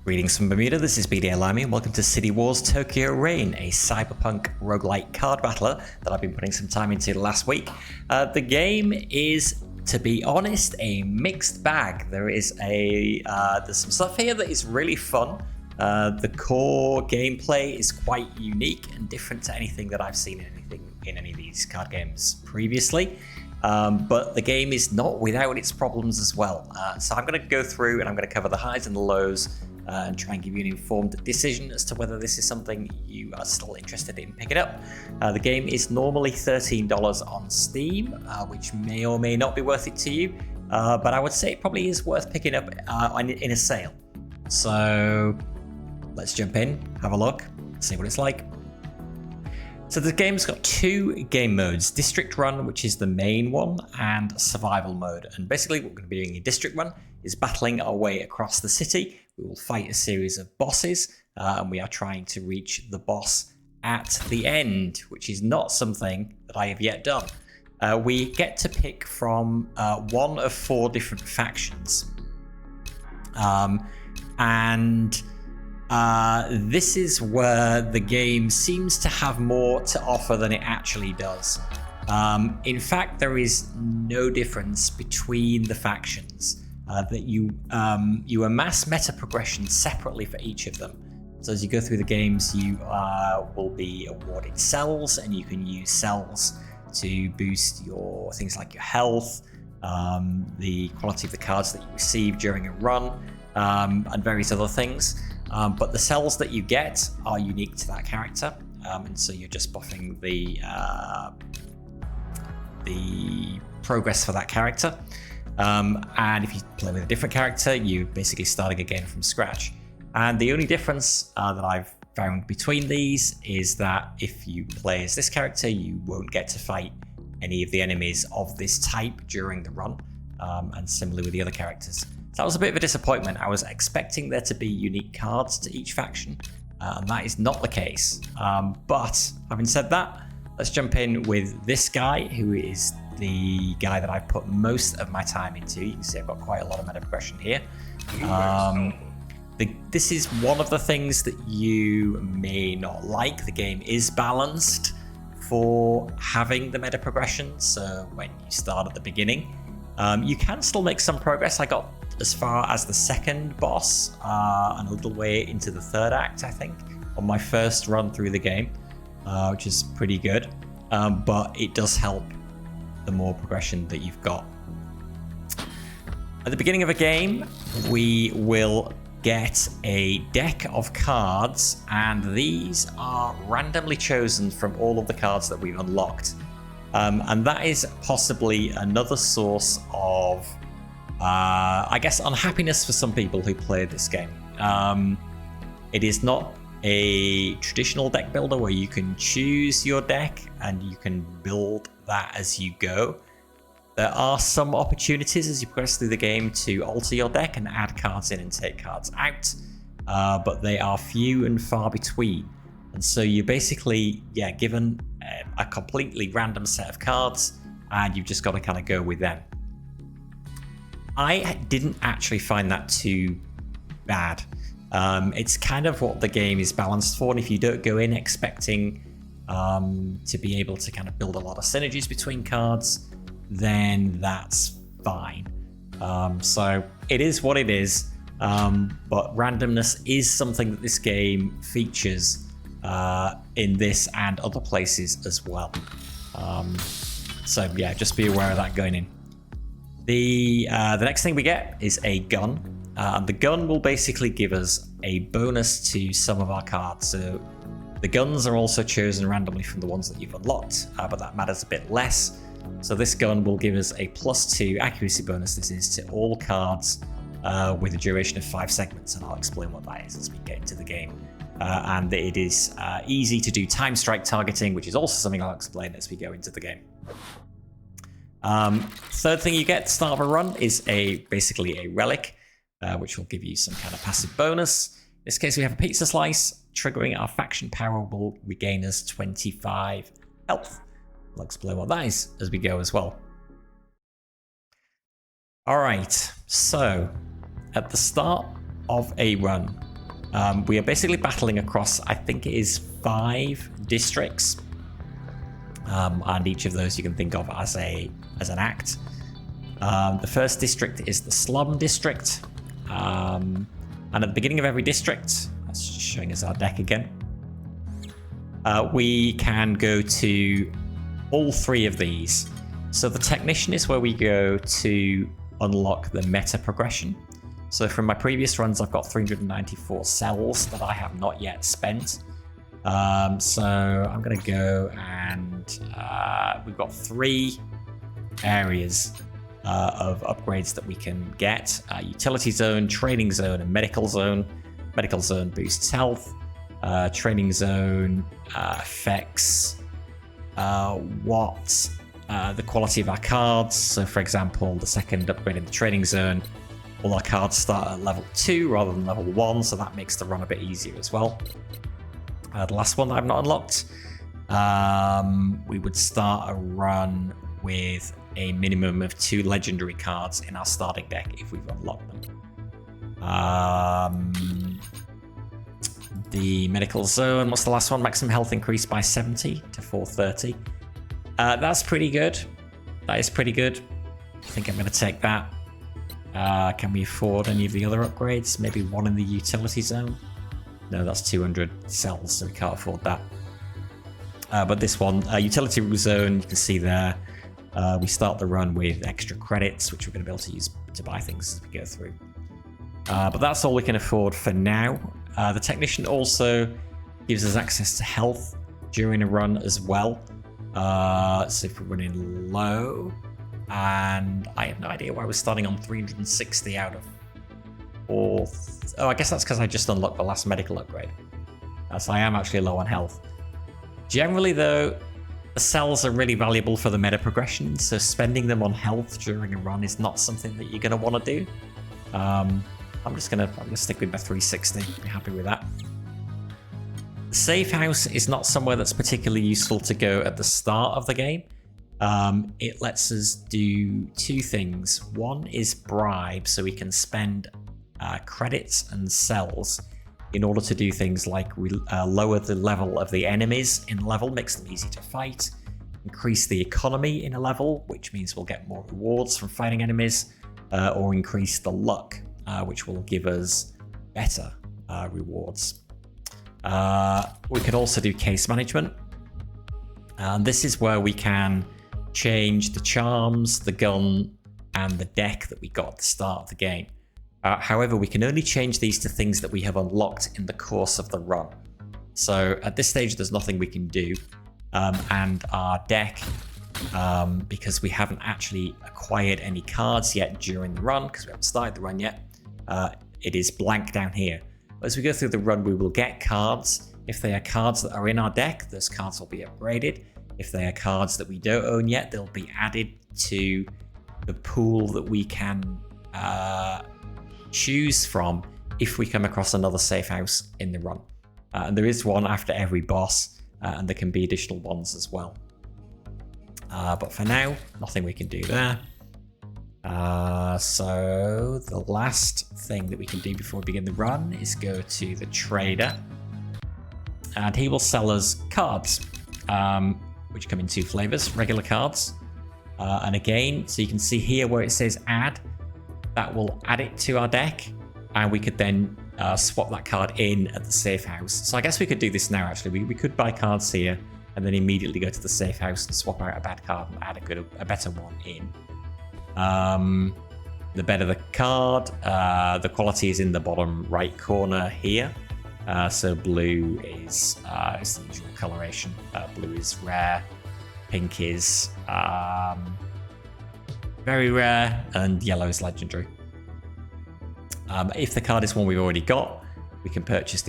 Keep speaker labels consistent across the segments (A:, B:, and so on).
A: Greetings from Bermuda, this is BDA Limey and welcome to City Wars Tokyo Reign, a cyberpunk roguelite card battler that I've been putting some time into last week. The game is, to be honest, a mixed bag. There's some stuff here that is really fun. The core gameplay is quite unique and different to anything that I've seen in any of these card games previously. But the game is not without its problems as well. So I'm going to go through and I'm going to cover the highs and the lows and try and give you an informed decision as to whether this is something you are still interested in picking up. The game is normally $13 on Steam, which may or may not be worth it to you, but I would say it probably is worth picking up in a sale. So let's jump in, have a look, see what it's like. So the game's got two game modes, District Run, which is the main one, and Survival Mode. And basically what we're going to be doing in District Run is battling our way across the city. We will fight a series of bosses, and we are trying to reach the boss at the end, which is not something that I have yet done. We get to pick from one of four different factions. This is where the game seems to have more to offer than it actually does. In fact, there is no difference between the factions. That you amass meta progression separately for each of them. So as you go through the games, you will be awarded cells, and you can use cells to boost your things like your health, the quality of the cards that you receive during a run, and various other things. But the cells that you get are unique to that character, and so you're just buffing the progress for that character. And if you play with a different character, you're basically starting again from scratch. And the only difference that I've found between these is that if you play as this character, you won't get to fight any of the enemies of this type during the run, and similarly with the other characters. So that was a bit of a disappointment. I was expecting there to be unique cards to each faction, and that is not the case. But having said that, let's jump in with this guy, who is the guy that I've put most of my time into. You can see I've got quite a lot of meta progression here. This is one of the things that you may not like. The game is balanced for having the meta progression, so when you start at the beginning, you can still make some progress. I got as far as the second boss and a little way into the third act, I think, on my first run through the game, which is pretty good, but it does help the more progression that you've got. At the beginning of a game, we will get a deck of cards, and these are randomly chosen from all of the cards that we've unlocked. And that is possibly another source of, I guess, unhappiness for some people who play this game. It is not a traditional deck builder where you can choose your deck and you can build that as you go. There are some opportunities as you progress through the game to alter your deck and add cards in and take cards out, but they are few and far between. And so you're basically, given a completely random set of cards, and you've just got to kind of go with them. I didn't actually find that too bad. It's kind of what the game is balanced for, and if you don't go in expecting to be able to kind of build a lot of synergies between cards, then that's fine. So it is what it is, but randomness is something that this game features in this and other places as well. So yeah, just be aware of that going in. The next thing we get is a gun. The gun will basically give us a bonus to some of our cards. So the guns are also chosen randomly from the ones that you've unlocked, but that matters a bit less. So this gun will give us a +2 accuracy bonus. This is to all cards with a duration of 5 segments, and I'll explain what that is as we get into the game. And it is easy to do time strike targeting, which is also something I'll explain as we go into the game. Third thing you get at the start of a run is basically a relic, which will give you some kind of passive bonus. In this case, we have a pizza slice. Triggering our faction power will regain us 25 health. I'll explain what that is as we go as well. All right, so at the start of a run, We are basically battling across, I think it is 5 districts. And each of those you can think of as an act. The first district is the Slum district. And at the beginning of every district, that's just showing us our deck again, we can go to all 3 of these. So the Technician is where we go to unlock the meta progression. So from my previous runs, I've got 394 cells that I have not yet spent. So I'm going to go and we've got 3 areas of upgrades that we can get. Utility zone, training zone, and medical zone. Medical zone boosts health. Training zone affects the quality of our cards. So for example, the second upgrade in the training zone, all our cards start at level 2 rather than level 1, so that makes the run a bit easier as well. The last one that I've not unlocked, we would start a run with a minimum of 2 legendary cards in our starting deck if we've unlocked them. The medical zone, what's the last one? Maximum health increased by 70 to 430. That's pretty good. That is pretty good. I think I'm going to take that. Can we afford any of the other upgrades? Maybe one in the utility zone? No, that's 200 cells, so we can't afford that. But this one, utility zone, you can see there, we start the run with extra credits, which we're going to be able to use to buy things as we go through. But that's all we can afford for now. The Technician also gives us access to health during a run as well. So if we're running low, and I have no idea why we're starting on 360 out of 4. Oh, I guess that's because I just unlocked the last medical upgrade. So I am actually low on health. Generally though, the cells are really valuable for the meta progression, so spending them on health during a run is not something that you're going to want to do. I'm gonna stick with my 360. Be happy with that. The safe house is not somewhere that's particularly useful to go at the start of the game. It lets us do 2 things. One is bribe, so we can spend credits and cells in order to do things like we lower the level of the enemies in level, makes them easy to fight, increase the economy in a level, which means we'll get more rewards from fighting enemies, or increase the luck, which will give us better rewards. We can also do case management. And this is where we can change the charms, the gun, and the deck that we got at the start of the game. However, we can only change these to things that we have unlocked in the course of the run. So at this stage, there's nothing we can do. And our deck, because we haven't actually acquired any cards yet during the run, because we haven't started the run yet, it is blank down here. As we go through the run, we will get cards. If they are cards that are in our deck, those cards will be upgraded. If they are cards that we don't own yet, they'll be added to the pool that we can choose from if we come across another safe house in the run. And there is one after every boss, and there can be additional ones as well. But for now, nothing we can do there. So the last thing that we can do before we begin the run is go to the trader, and he will sell us cards, which come in 2 flavors, regular cards, and again, so you can see here where it says add, that will add it to our deck, and we could then swap that card in at the safe house. So I guess we could do this now actually. We could buy cards here and then immediately go to the safe house and swap out a bad card and add a better one in. The better the card, the quality is in the bottom right corner here. So blue is the usual coloration. Blue is rare, pink is very rare, and yellow is legendary. If the card is one we've already got, we can purchase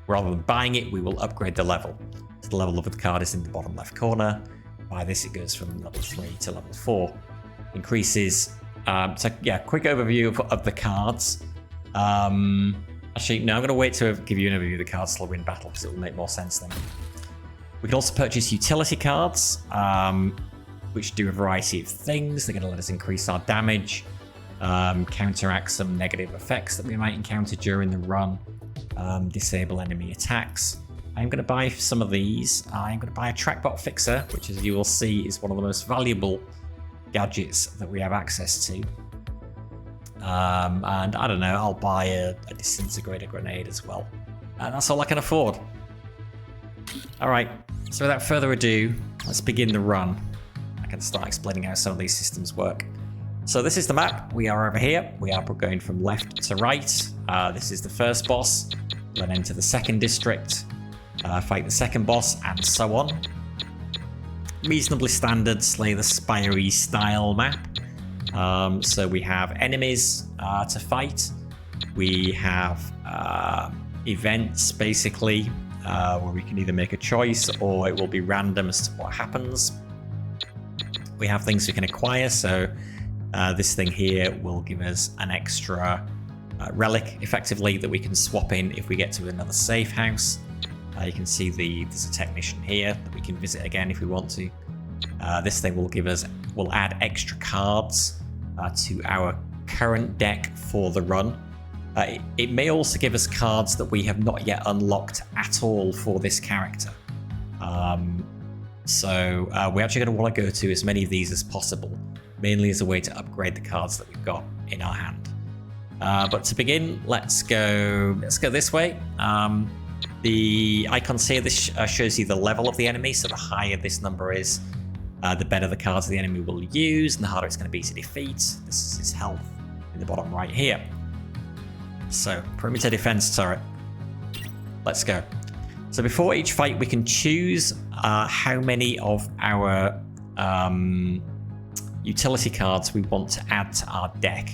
A: rather than buying it, we will upgrade the level. So the level of the card is in the bottom left corner. By this, it goes from level 3 to level 4. Increases. So yeah, quick overview of the cards. Actually, no, I'm going to wait to give you an overview of the cards till we win battle, because it will make more sense then. We can also purchase utility cards, which do a variety of things. They're going to let us increase our damage. counteract some negative effects that we might encounter during the run, disable enemy attacks. I'm going to buy some of these. I'm going to buy a trackbot fixer, which, as you will see, is one of the most valuable gadgets that we have access to. And I don't know, I'll buy a disintegrator grenade as well. And that's all I can afford. Alright, so without further ado, let's begin the run. I can start explaining how some of these systems work. So this is the map. We are over here. We are going from left to right. This is the first boss. Then enter the second district. Fight the second boss, and so on. Reasonably standard Slay the Spire style map. So we have enemies to fight. We have events, basically, where we can either make a choice or it will be random as to what happens. We have things we can acquire, so this thing here will give us an extra relic, effectively, that we can swap in if we get to another safe house. You can see there's a technician here that we can visit again if we want to. This thing will add extra cards to our current deck for the run. It may also give us cards that we have not yet unlocked at all for this character. So we're actually going to want to go to as many of these as possible, mainly as a way to upgrade the cards that we've got in our hand. But to begin, let's go this way. The icons here, this shows you the level of the enemy, so the higher this number is, the better the cards the enemy will use, and the harder it's going to be to defeat. This is his health in the bottom right here. So, perimeter defense turret. Let's go. So before each fight, we can choose how many of our utility cards we want to add to our deck.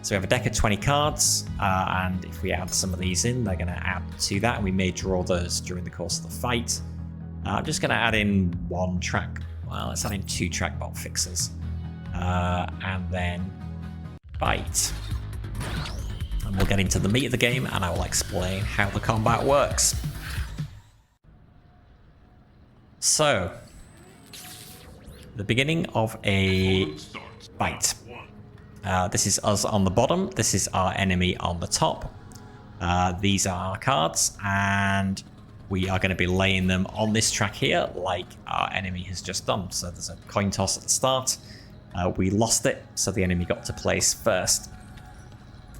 A: So we have a deck of 20 cards, and if we add some of these in, they're going to add to that, and we may draw those during the course of the fight. I'm just going to add in let's add in 2 trackbot fixers, and then bite. And we'll get into the meat of the game, and I will explain how the combat works. So, the beginning of a bite. This is us on the bottom. This is our enemy on the top. These are our cards, and we are going to be laying them on this track here like our enemy has just done. So there's a coin toss at the start. We lost it, so the enemy got to place first.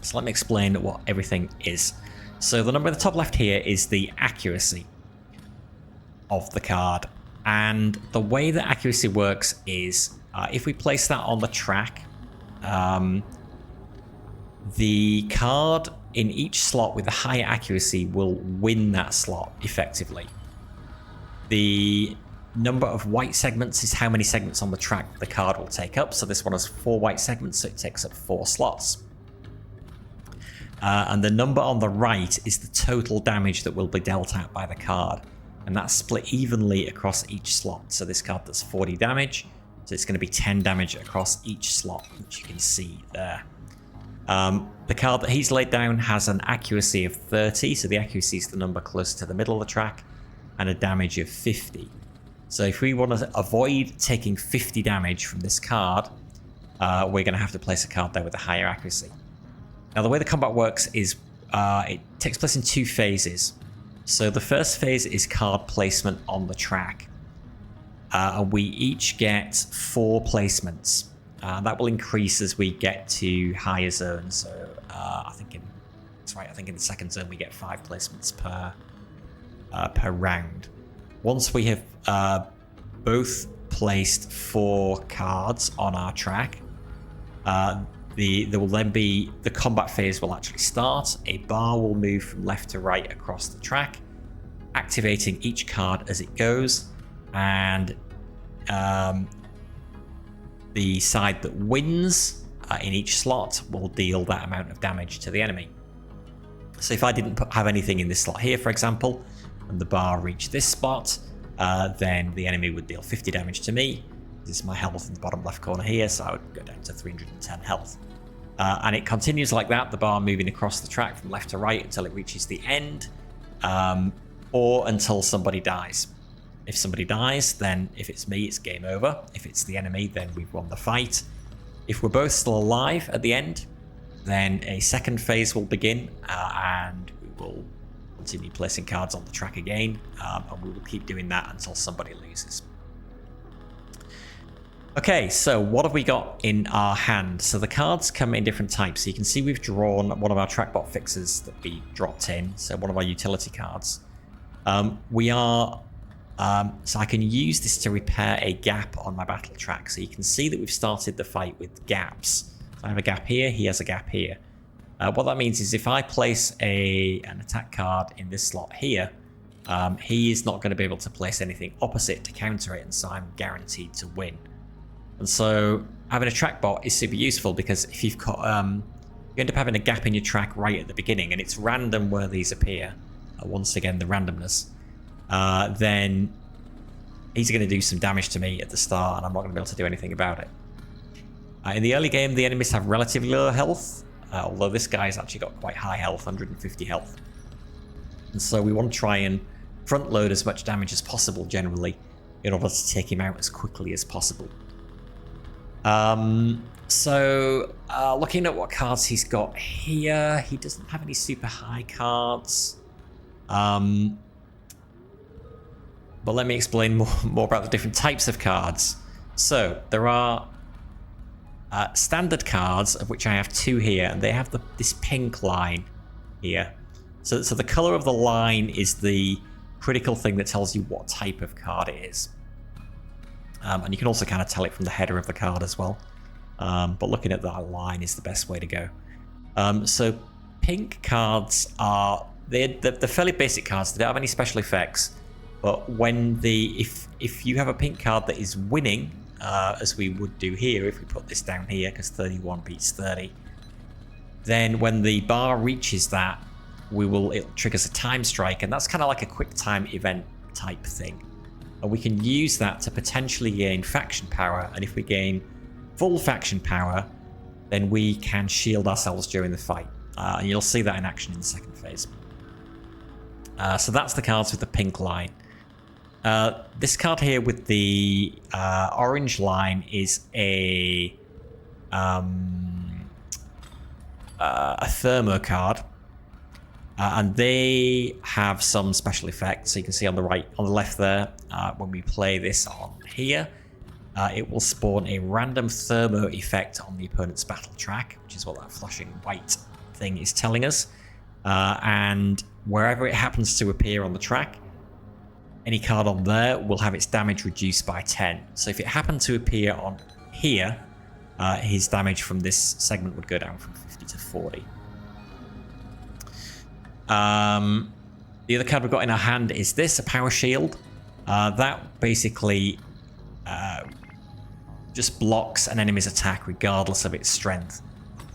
A: So let me explain what everything is. So the number at the top left here is the accuracy of the card. And the way that accuracy works is if we place that on the track, the card in each slot with the higher accuracy will win that slot effectively. The number of white segments is how many segments on the track the card will take up. So this one has 4 white segments, so it takes up 4 slots. And the number on the right is the total damage that will be dealt out by the card. And that's split evenly across each slot. So this card does 40 damage. So it's going to be 10 damage across each slot, which you can see there. The card that he's laid down has an accuracy of 30. So the accuracy is the number closer to the middle of the track. And a damage of 50. So if we want to avoid taking 50 damage from this card, we're going to have to place a card there with a higher accuracy. Now the way the combat works is it takes place in 2 phases. So the first phase is card placement on the track. And we each get 4 placements. That will increase as we get to higher zones. So I think in the second zone we get 5 placements per round. Once we have both placed 4 cards on our track, there will then be the combat phase will actually start. A bar will move from left to right across the track, activating each card as it goes, and the side that wins in each slot will deal that amount of damage to the enemy. So if I didn't have anything in this slot here, for example, and the bar reached this spot, then the enemy would deal 50 damage to me. This is my health in the bottom left corner here, so I would go down to 310 health. And it continues like that, the bar moving across the track from left to right until it reaches the end, or until somebody dies. If somebody dies, then if it's me, it's game over. If it's the enemy, then we've won the fight. If we're both still alive at the end, then a second phase will begin, and we will continue placing cards on the track again, and we will keep doing that until somebody loses. Okay, so what have we got in our hand? So the cards come in different types. So you can see we've drawn one of our trackbot fixes that we dropped in, so one of our utility cards. So I can use this to repair a gap on my battle track. So you can see that we've started the fight with gaps. So I have a gap here, he has a gap here. What that means is if I place an attack card in this slot here, he is not going to be able to place anything opposite to counter it, and so I'm guaranteed to win. And so having a track bot is super useful, because if you've got you end up having a gap in your track right at the beginning, and it's random where these appear. Once again, the randomness. Then he's going to do some damage to me at the start, and I'm not going to be able to do anything about it. In the early game, the enemies have relatively low health, although this guy's actually got quite high health, 150 health. And so we want to try and front load as much damage as possible generally in order to take him out as quickly as possible. Looking at what cards he's got here, he doesn't have any super high cards. But let me explain more about the different types of cards. So there are standard cards, of which I have 2 here, and they have this pink line here. So the color of the line is the critical thing that tells you what type of card it is. And you can also kind of tell it from the header of the card as well. But looking at that line is the best way to go. So pink cards they're fairly basic cards. They don't have any special effects. But if you have a pink card that is winning, as we would do here if we put this down here, because 31 beats 30, then when the bar reaches that, it triggers a time strike, and that's kind of like a quick time event type thing. And we can use that to potentially gain faction power, and if we gain full faction power, then we can shield ourselves during the fight. And you'll see that in action in the second phase. So that's the cards with the pink line. This card here with the orange line is a thermo card, and they have some special effects. So you can see on the left there, when we play this on here, it will spawn a random thermo effect on the opponent's battle track, which is what that flashing white thing is telling us. And wherever it happens to appear on the track, any card on there will have its damage reduced by 10. So if it happened to appear on here, his damage from this segment would go down from 50 to 40. The other card we've got in our hand is this, a power shield. That basically just blocks an enemy's attack regardless of its strength.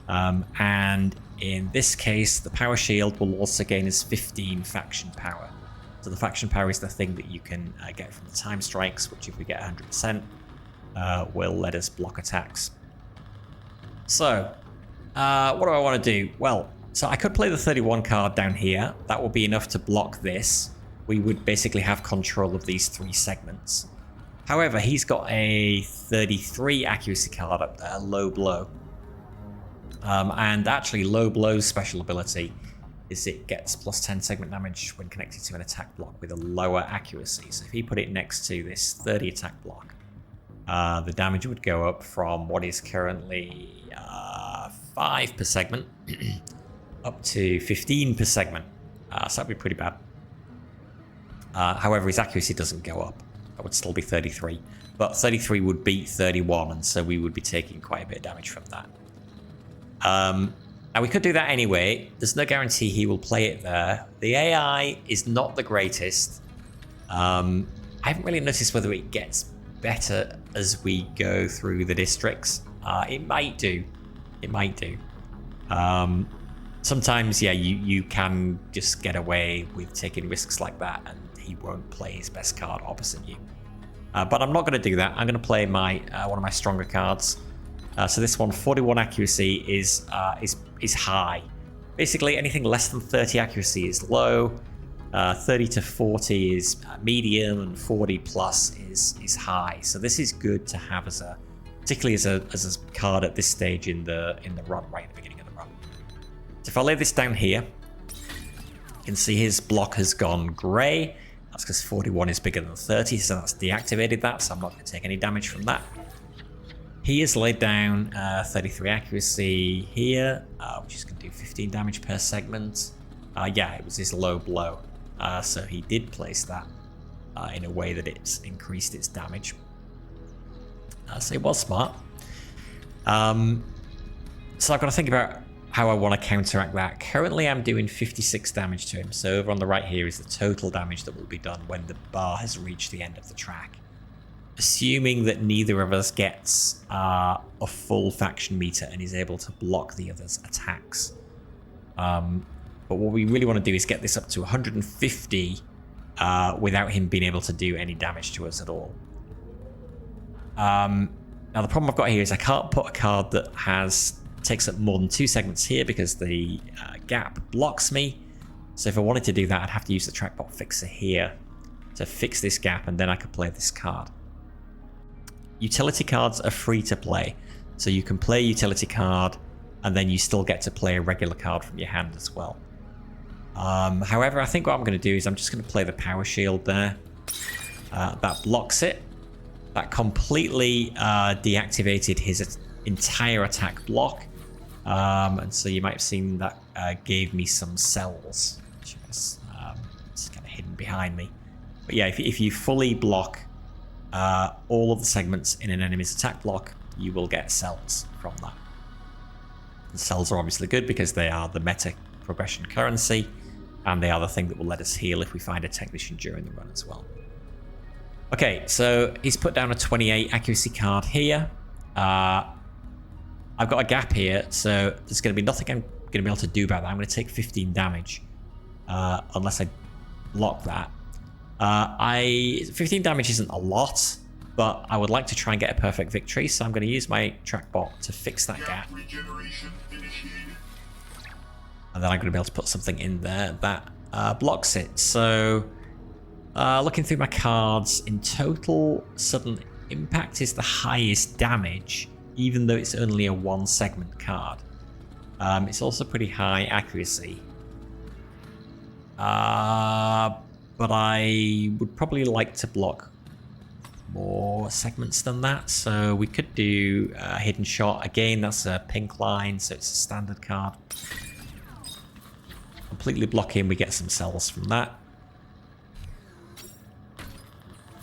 A: And in this case, the power shield will also gain us 15 faction power. So the faction power is the thing that you can get from the time strikes, which if we get 100%, will let us block attacks. So, what do I want to do? Well, so I could play the 31 card down here. That will be enough to block this. We would basically have control of these 3 segments. However, he's got a 33 accuracy card up there, low blow. And actually, low blow's special ability is it gets plus 10 segment damage when connected to an attack block with a lower accuracy. So if he put it next to this 30 attack block, the damage would go up from what is currently 5 per segment up to 15 per segment. So that'd be pretty bad. However, his accuracy doesn't go up. That would still be 33. But 33 would beat 31, and so we would be taking quite a bit of damage from that. Now we could do that anyway. There's no guarantee he will play it there. The AI is not the greatest. I haven't really noticed whether it gets better as we go through the districts. It might do. It might do. Sometimes, yeah, you can just get away with taking risks like that, and he won't play his best card opposite you. But I'm not going to do that. I'm going to play my one of my stronger cards. So this one, 41 accuracy is high. Basically, anything less than 30 accuracy is low. 30 to 40 is medium, and 40 plus is high. So this is good to have as particularly as a card at this stage in the run, right at the beginning of the run. So if I lay this down here, you can see his block has gone grey. That's because 41 is bigger than 30, so that's deactivated that, so I'm not going to take any damage from that. He has laid down 33 accuracy here, which is going to do 15 damage per segment. Yeah, it was his low blow, so he did place that in a way that it's increased its damage. So it was smart. So I've got to think about how I want to counteract that. Currently I'm doing 56 damage to him, so over on the right here is the total damage that will be done when the bar has reached the end of the track. Assuming that neither of us gets a full faction meter and is able to block the other's attacks. But what we really want to do is get this up to 150 without him being able to do any damage to us at all. Now the problem I've got here is I can't put a card that takes up more than 2 segments here because the gap blocks me. So if I wanted to do that, I'd have to use the trackbot fixer here to fix this gap, and then I could play this card. Utility cards are free to play, so you can play a utility card and then you still get to play a regular card from your hand as well. However, I think what I'm going to do is I'm just going to play the power shield there. That blocks it. That completely deactivated his entire attack block. And so you might have seen that gave me some cells, which is just kind of hidden behind me. But yeah, if you fully block all of the segments in an enemy's attack block, you will get cells from that. The cells are obviously good because they are the meta progression currency, and they are the thing that will let us heal if we find a technician during the run as well. Okay, so he's put down a 28 accuracy card here. I've got a gap here, so there's going to be nothing I'm going to be able to do about that. I'm going to take 15 damage unless I block that. 15 damage isn't a lot, but I would like to try and get a perfect victory, so I'm going to use my trackbot to fix that gap. And then I'm going to be able to put something in there that blocks it. So, looking through my cards, in total, Sudden Impact is the highest damage, even though it's only a 1-segment card. It's also pretty high accuracy. But I would probably like to block more segments than that. So we could do Hidden Shot. Again, that's a pink line, so it's a standard card. Completely block him, we get some cells from that.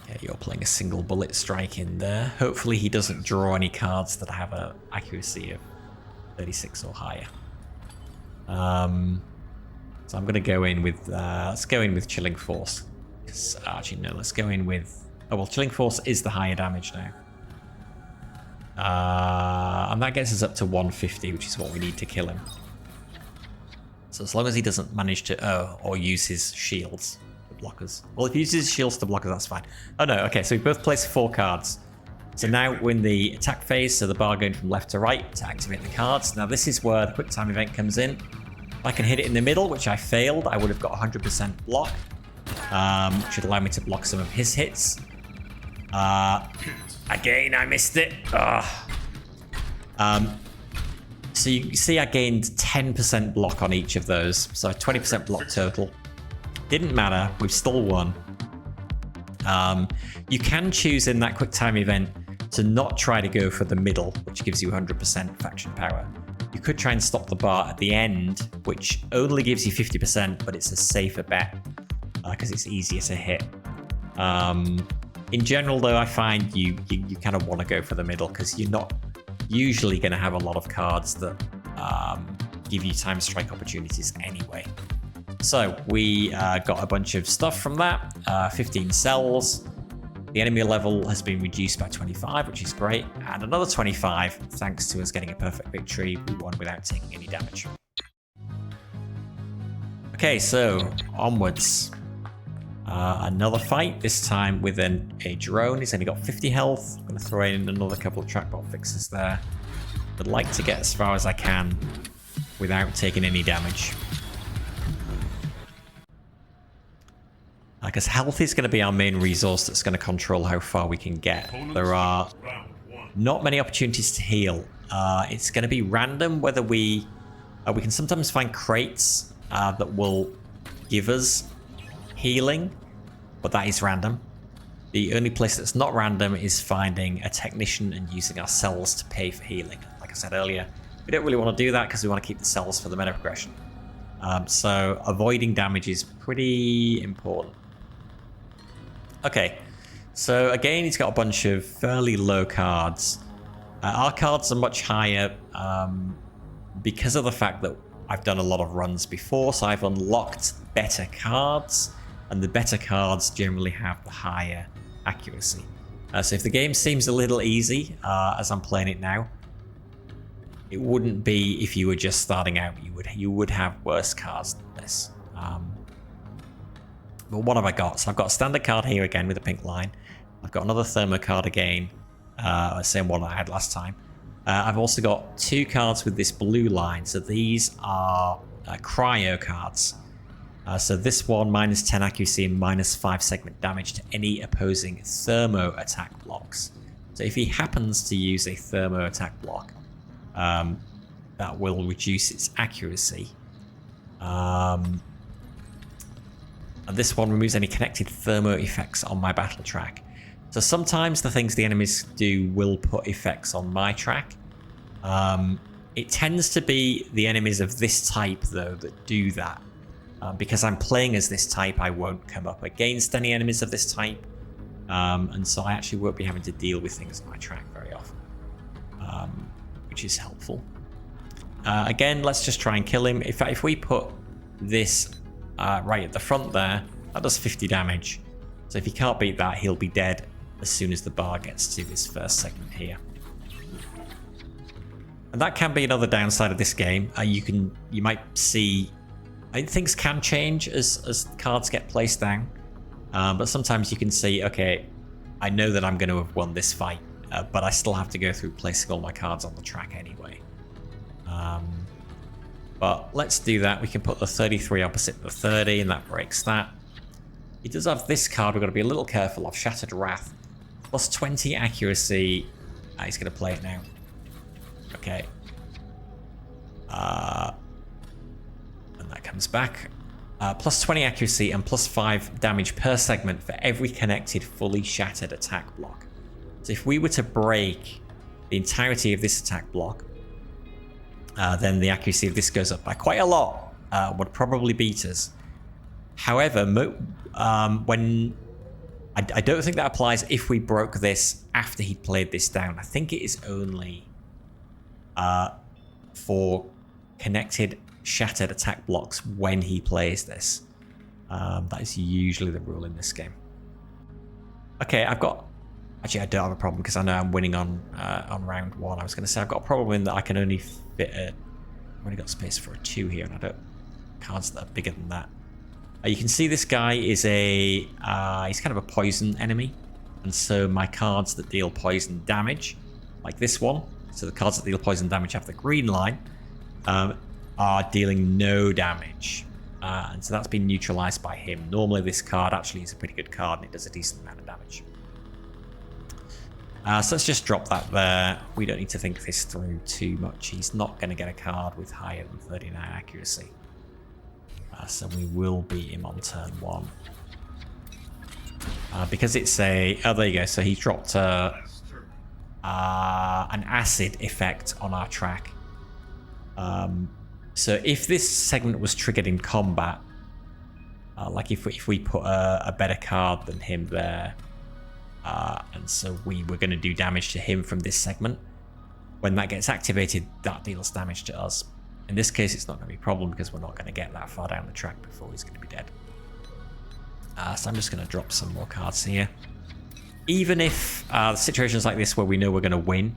A: Yeah, you're playing a single bullet strike in there. Hopefully he doesn't draw any cards that have an accuracy of 36 or higher. So I'm going to go in with, let's go in with Chilling Force. Actually, no, let's go in with, oh well, Chilling Force is the higher damage now. And that gets us up to 150, which is what we need to kill him. So as long as he doesn't manage to, or use his shields to block us. Well, if he uses his shields to block us, that's fine. Oh no, okay, so we both placed 4 cards. So now we're in the attack phase, so the bar going from left to right to activate the cards. Now this is where the quick time event comes in. If I can hit it in the middle, which I failed, I would have got 100% block, which would allow me to block some of his hits. Again, I missed it. So you see I gained 10% block on each of those, so 20% block total. Didn't matter, we've still won. You can choose in that quick time event to not try to go for the middle, which gives you 100% faction power. You could try and stop the bar at the end, which only gives you 50%, but it's a safer bet because it's easier to hit. In general, though, I find you kind of want to go for the middle because you're not usually going to have a lot of cards that give you time strike opportunities anyway. So we got a bunch of stuff from that, 15 cells. The enemy level has been reduced by 25, which is great, and another 25 thanks to us getting a perfect victory. We won without taking any damage. Okay, so onwards. Another fight, this time with a drone. He's only got 50 health. I'm going to throw in another couple of trackbot fixes there. I'd like to get as far as I can without taking any damage. Because health is going to be our main resource that's going to control how far we can get. There are Not many opportunities to heal. It's going to be random whether we can sometimes find crates that will give us healing, but that is random. The only place that's not random is finding a technician and using our cells to pay for healing. Like I said earlier, we don't really want to do that because we want to keep the cells for the meta progression. So avoiding damage is pretty important. Okay, so again, he's got a bunch of fairly low cards. Our cards are much higher because of the fact that I've done a lot of runs before, so I've unlocked better cards, and the better cards generally have the higher accuracy. So if the game seems a little easy as I'm playing it now, it wouldn't be if you were just starting out. You would have worse cards than this. But what have I got? So I've got a standard card here again with a pink line. I've got another thermo card again, same one I had last time. I've also got 2 cards with this blue line. So these are cryo cards. So this one, minus 10 accuracy and minus 5 segment damage to any opposing thermo attack blocks. So if he happens to use a thermo attack block, that will reduce its accuracy. And this one removes any connected thermo effects on my battle track. So sometimes the things the enemies do will put effects on my track. It tends to be the enemies of this type, though, that do that. Because I'm playing as this type, I won't come up against any enemies of this type. And so I actually won't be having to deal with things on my track very often. Which is helpful. Again, let's just try and kill him. If we put this right at the front there, that does 50 damage. So if he can't beat that, he'll be dead as soon as the bar gets to this first segment here. And that can be another downside of this game. You might see, things can change as cards get placed down. But sometimes you can see, okay, I know that I'm going to have won this fight, but I still have to go through placing all my cards on the track anyway. But let's do that. We can put the 33 opposite the 30, and that breaks that. He does have this card. We've got to be a little careful of. Shattered Wrath. Plus 20 accuracy. He's going to play it now. Okay. And that comes back. Plus 20 accuracy and plus 5 damage per segment for every connected fully shattered attack block. So if we were to break the entirety of this attack block, then the accuracy of this goes up by quite a lot. Would probably beat us. However, when I don't think that applies if we broke this after he played this down. I think it is only for connected shattered attack blocks when he plays this. That is usually the rule in this game. Okay, actually I don't have a problem because I know I'm winning on round 1. I was going to say I've got a problem in that I can only fit I've only got space for a 2 here, and I don't cards that are bigger than that. You can see this guy is he's kind of a poison enemy, and so my cards that deal poison damage, like this one, so the cards that deal poison damage have the green line, are dealing no damage, and so that's been neutralized by him. Normally this card actually is a pretty good card and it does a decent amount of damage. So let's just drop that there. We don't need to think this through too much. He's not going to get a card with higher than 39 accuracy. So we will beat him on turn 1. Because it's a... Oh, there you go. So he dropped an acid effect on our track. So if this segment was triggered in combat, like if we put a better card than him there, and so we were going to do damage to him from this segment, when that gets activated, that deals damage to us. In this case, it's not going to be a problem because we're not going to get that far down the track before he's going to be dead. So I'm just going to drop some more cards here. Even if situations like this where we know we're going to win,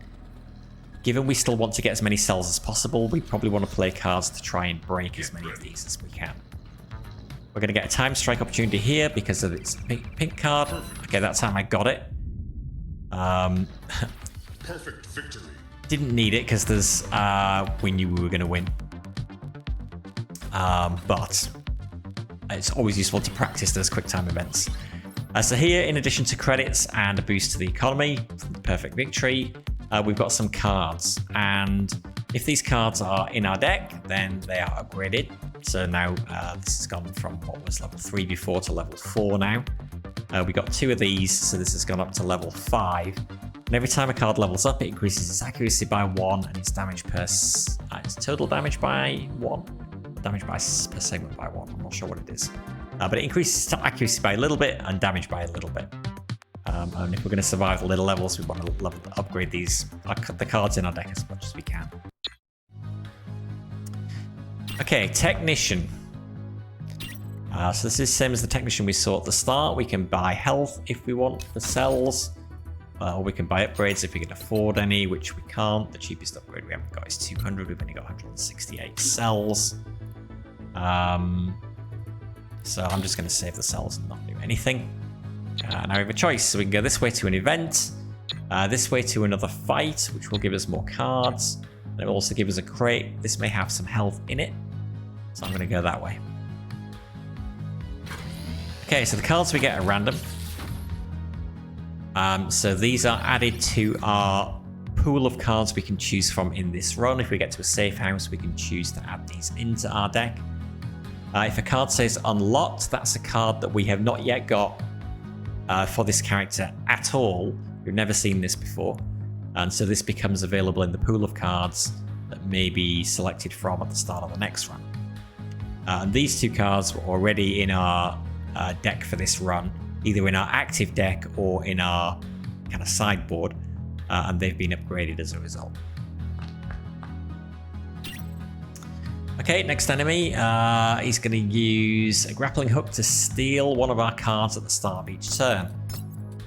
A: given we still want to get as many cells as possible, we probably want to play cards to try and break as many of these as we can. We're going to get a time strike opportunity here because of its pink card. Okay, that time I got it.
B: Perfect victory.
A: Didn't need it because there's we knew we were going to win. But it's always useful to practice those quick time events. So here, in addition to credits and a boost to the economy from the perfect victory, we've got some cards, and if these cards are in our deck, then they are upgraded. So now this has gone from what was level 3 before to level 4 now. We got 2 of these, so this has gone up to level 5. And every time a card levels up, it increases its accuracy by 1 and its damage per... its total damage by 1. Damage per segment by 1. I'm not sure what it is. But it increases its accuracy by a little bit and damage by a little bit. And if we're going to survive the later levels, we want to upgrade these, the cards in our deck as much as we can. Okay, Technician. So this is the same as the Technician we saw at the start. We can buy health if we want for cells, or we can buy upgrades if we can afford any, which we can't. The cheapest upgrade we haven't got is 200. We've only got 168 cells. So I'm just going to save the cells and not do anything. Now we have a choice. So we can go this way to an event, this way to another fight, which will give us more cards. And it will also give us a crate. This may have some health in it. So I'm going to go that way. Okay, so the cards we get are random. So these are added to our pool of cards we can choose from in this run. If we get to a safe house, we can choose to add these into our deck. If a card says unlocked, that's a card that we have not yet got for this character at all. We've never seen this before. And so this becomes available in the pool of cards that may be selected from at the start of the next run. And these 2 cards were already in our deck for this run, either in our active deck or in our kind of sideboard, and they've been upgraded as a result. Okay, next enemy, he's going to use a grappling hook to steal one of our cards at the start of each turn.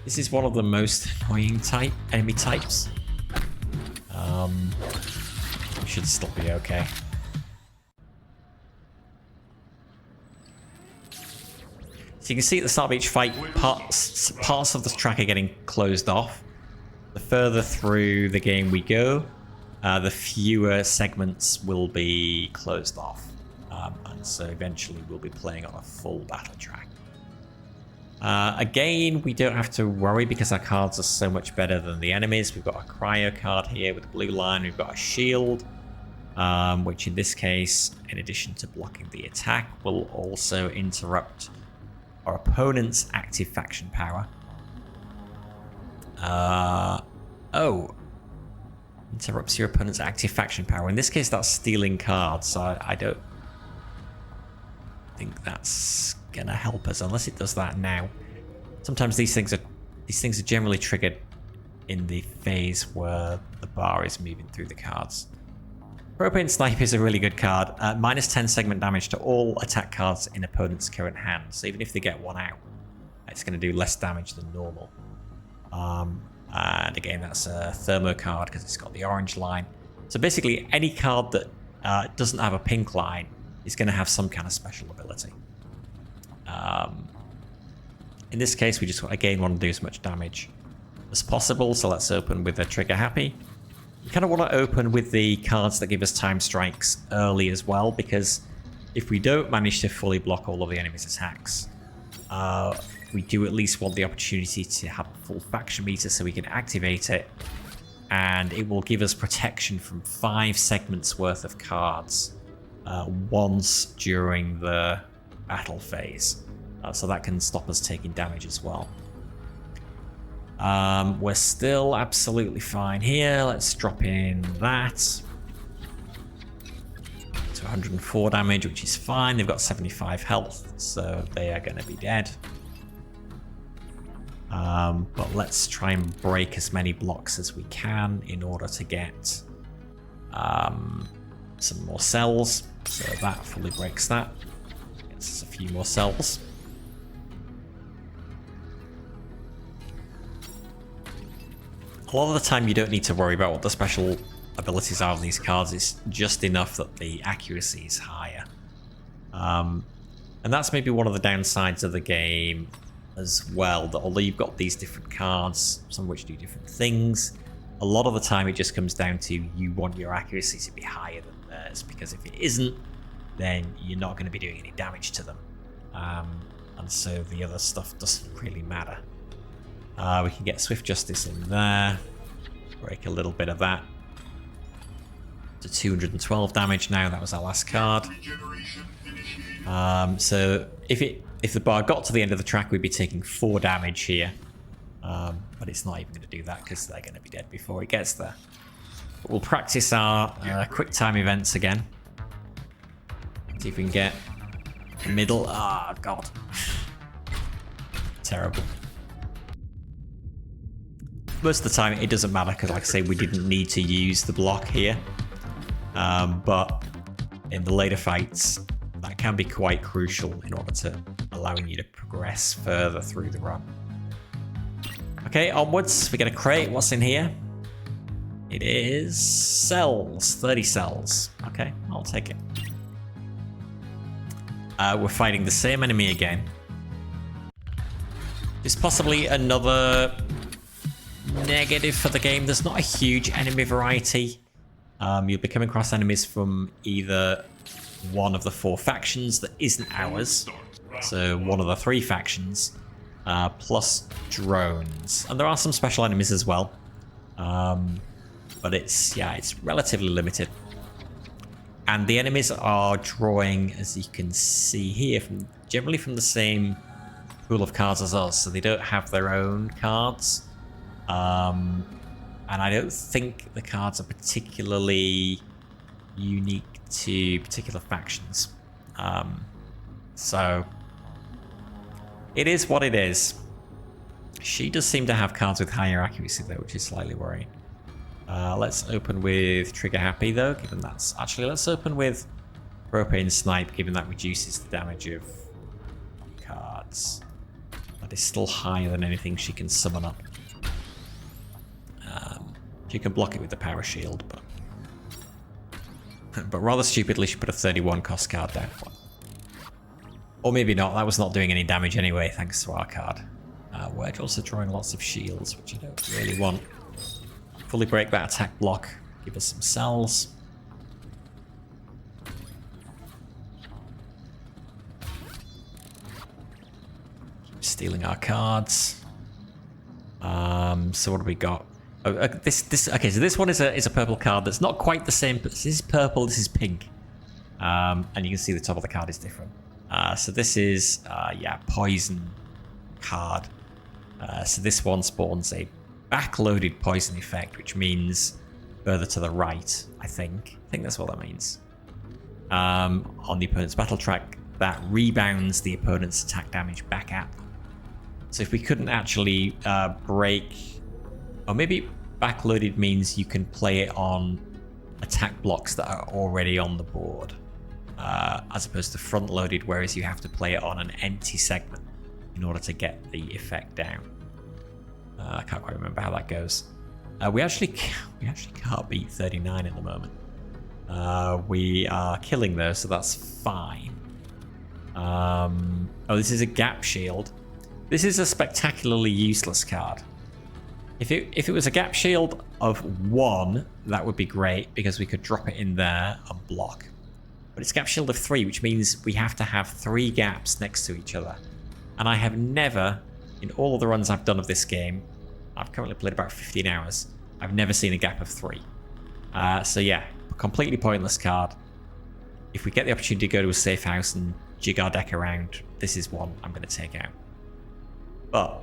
A: This is one of the most annoying enemy types. We should still be okay. So you can see at the start of each fight, parts of the track are getting closed off. The further through the game we go, the fewer segments will be closed off. And so eventually we'll be playing on a full battle track. Again, we don't have to worry because our cards are so much better than the enemies. We've got a cryo card here with a blue line. We've got a shield, which in this case, in addition to blocking the attack, will also interrupt our opponent's active faction power. Interrupts your opponent's active faction power. In this case, that's stealing cards, so I don't think that's gonna help us unless it does that now. Sometimes these things are generally triggered in the phase where the bar is moving through the cards. Propane Snipe is a really good card. Minus 10 segment damage to all attack cards in opponent's current hand. So even if they get one out, it's going to do less damage than normal. And again, that's a thermo card because it's got the orange line. So basically, any card that doesn't have a pink line is going to have some kind of special ability. In this case, we just again want to do as much damage as possible. So let's open with a trigger happy. We kind of want to open with the cards that give us time strikes early as well, because if we don't manage to fully block all of the enemy's attacks, we do at least want the opportunity to have a full faction meter so we can activate it, and it will give us protection from 5 segments worth of cards once during the battle phase. So that can stop us taking damage as well. We're still absolutely fine here. Let's drop in that to 104 damage, which is fine. They've got 75 health, so they are going to be dead. But let's try and break as many blocks as we can in order to get some more cells. So that fully breaks that. Gets us a few more cells. A lot of the time you don't need to worry about what the special abilities are of these cards. It's just enough that the accuracy is higher. And that's maybe one of the downsides of the game as well, that although you've got these different cards, some of which do different things, a lot of the time it just comes down to you want your accuracy to be higher than theirs, because if it isn't, then you're not going to be doing any damage to them. And so the other stuff doesn't really matter. We can get Swift Justice in there. Break a little bit of that. To 212 damage now. That was our last card. So if the bar got to the end of the track, we'd be taking 4 damage here. But it's not even going to do that because they're going to be dead before it gets there. But we'll practice our quick time events again. See if we can get the middle. Ah, oh, God. Terrible. Most of the time it doesn't matter because, like I say, we didn't need to use the block here. But in the later fights, that can be quite crucial in order to allowing you to progress further through the run. Okay, onwards. We get a crate. What's in here? It is cells. 30 cells. Okay, I'll take it. We're fighting the same enemy again. There's possibly another negative for the game. There's not a huge enemy variety. You'll be coming across enemies from either one of the 4 factions that isn't ours. So one of the 3 factions. Plus drones. And there are some special enemies as well. But it's relatively limited. And the enemies are drawing, as you can see here, generally from the same pool of cards as us. So they don't have their own cards. And I don't think the cards are particularly unique to particular factions. So it is what it is. She does seem to have cards with higher accuracy though, which is slightly worrying. Let's open with Trigger Happy though, given that's... Actually, let's open with Propane Snipe, given that reduces the damage of cards. That is still higher than anything she can summon up. She can block it with the Power Shield, but rather stupidly she put a 31 cost card down. Or maybe not, that was not doing any damage anyway, thanks to our card. We're also drawing lots of shields, which I don't really want. Fully break that attack block, give us some cells. Keep stealing our cards. So what do we got? Okay, so this one is a purple card that's not quite the same, but this is purple, this is pink. And you can see the top of the card is different. So this is, poison card. So this one spawns a backloaded poison effect, which means further to the right, I think. I think that's what that means. On the opponent's battle track, that rebounds the opponent's attack damage back at them. So if we couldn't actually break... Or maybe backloaded means you can play it on attack blocks that are already on the board. As opposed to front loaded, whereas you have to play it on an empty segment in order to get the effect down. I can't quite remember how that goes. We actually can't beat 39 at the moment. We are killing though, so that's fine. Oh, this is a gap shield. This is a spectacularly useless card. If it was a gap shield of 1, that would be great because we could drop it in there and block. But it's gap shield of 3, which means we have to have 3 gaps next to each other. And I have never, in all of the runs I've done of this game, I've currently played about 15 hours, I've never seen a gap of 3. So yeah, completely pointless card. If we get the opportunity to go to a safe house and jig our deck around, this is one I'm going to take out. But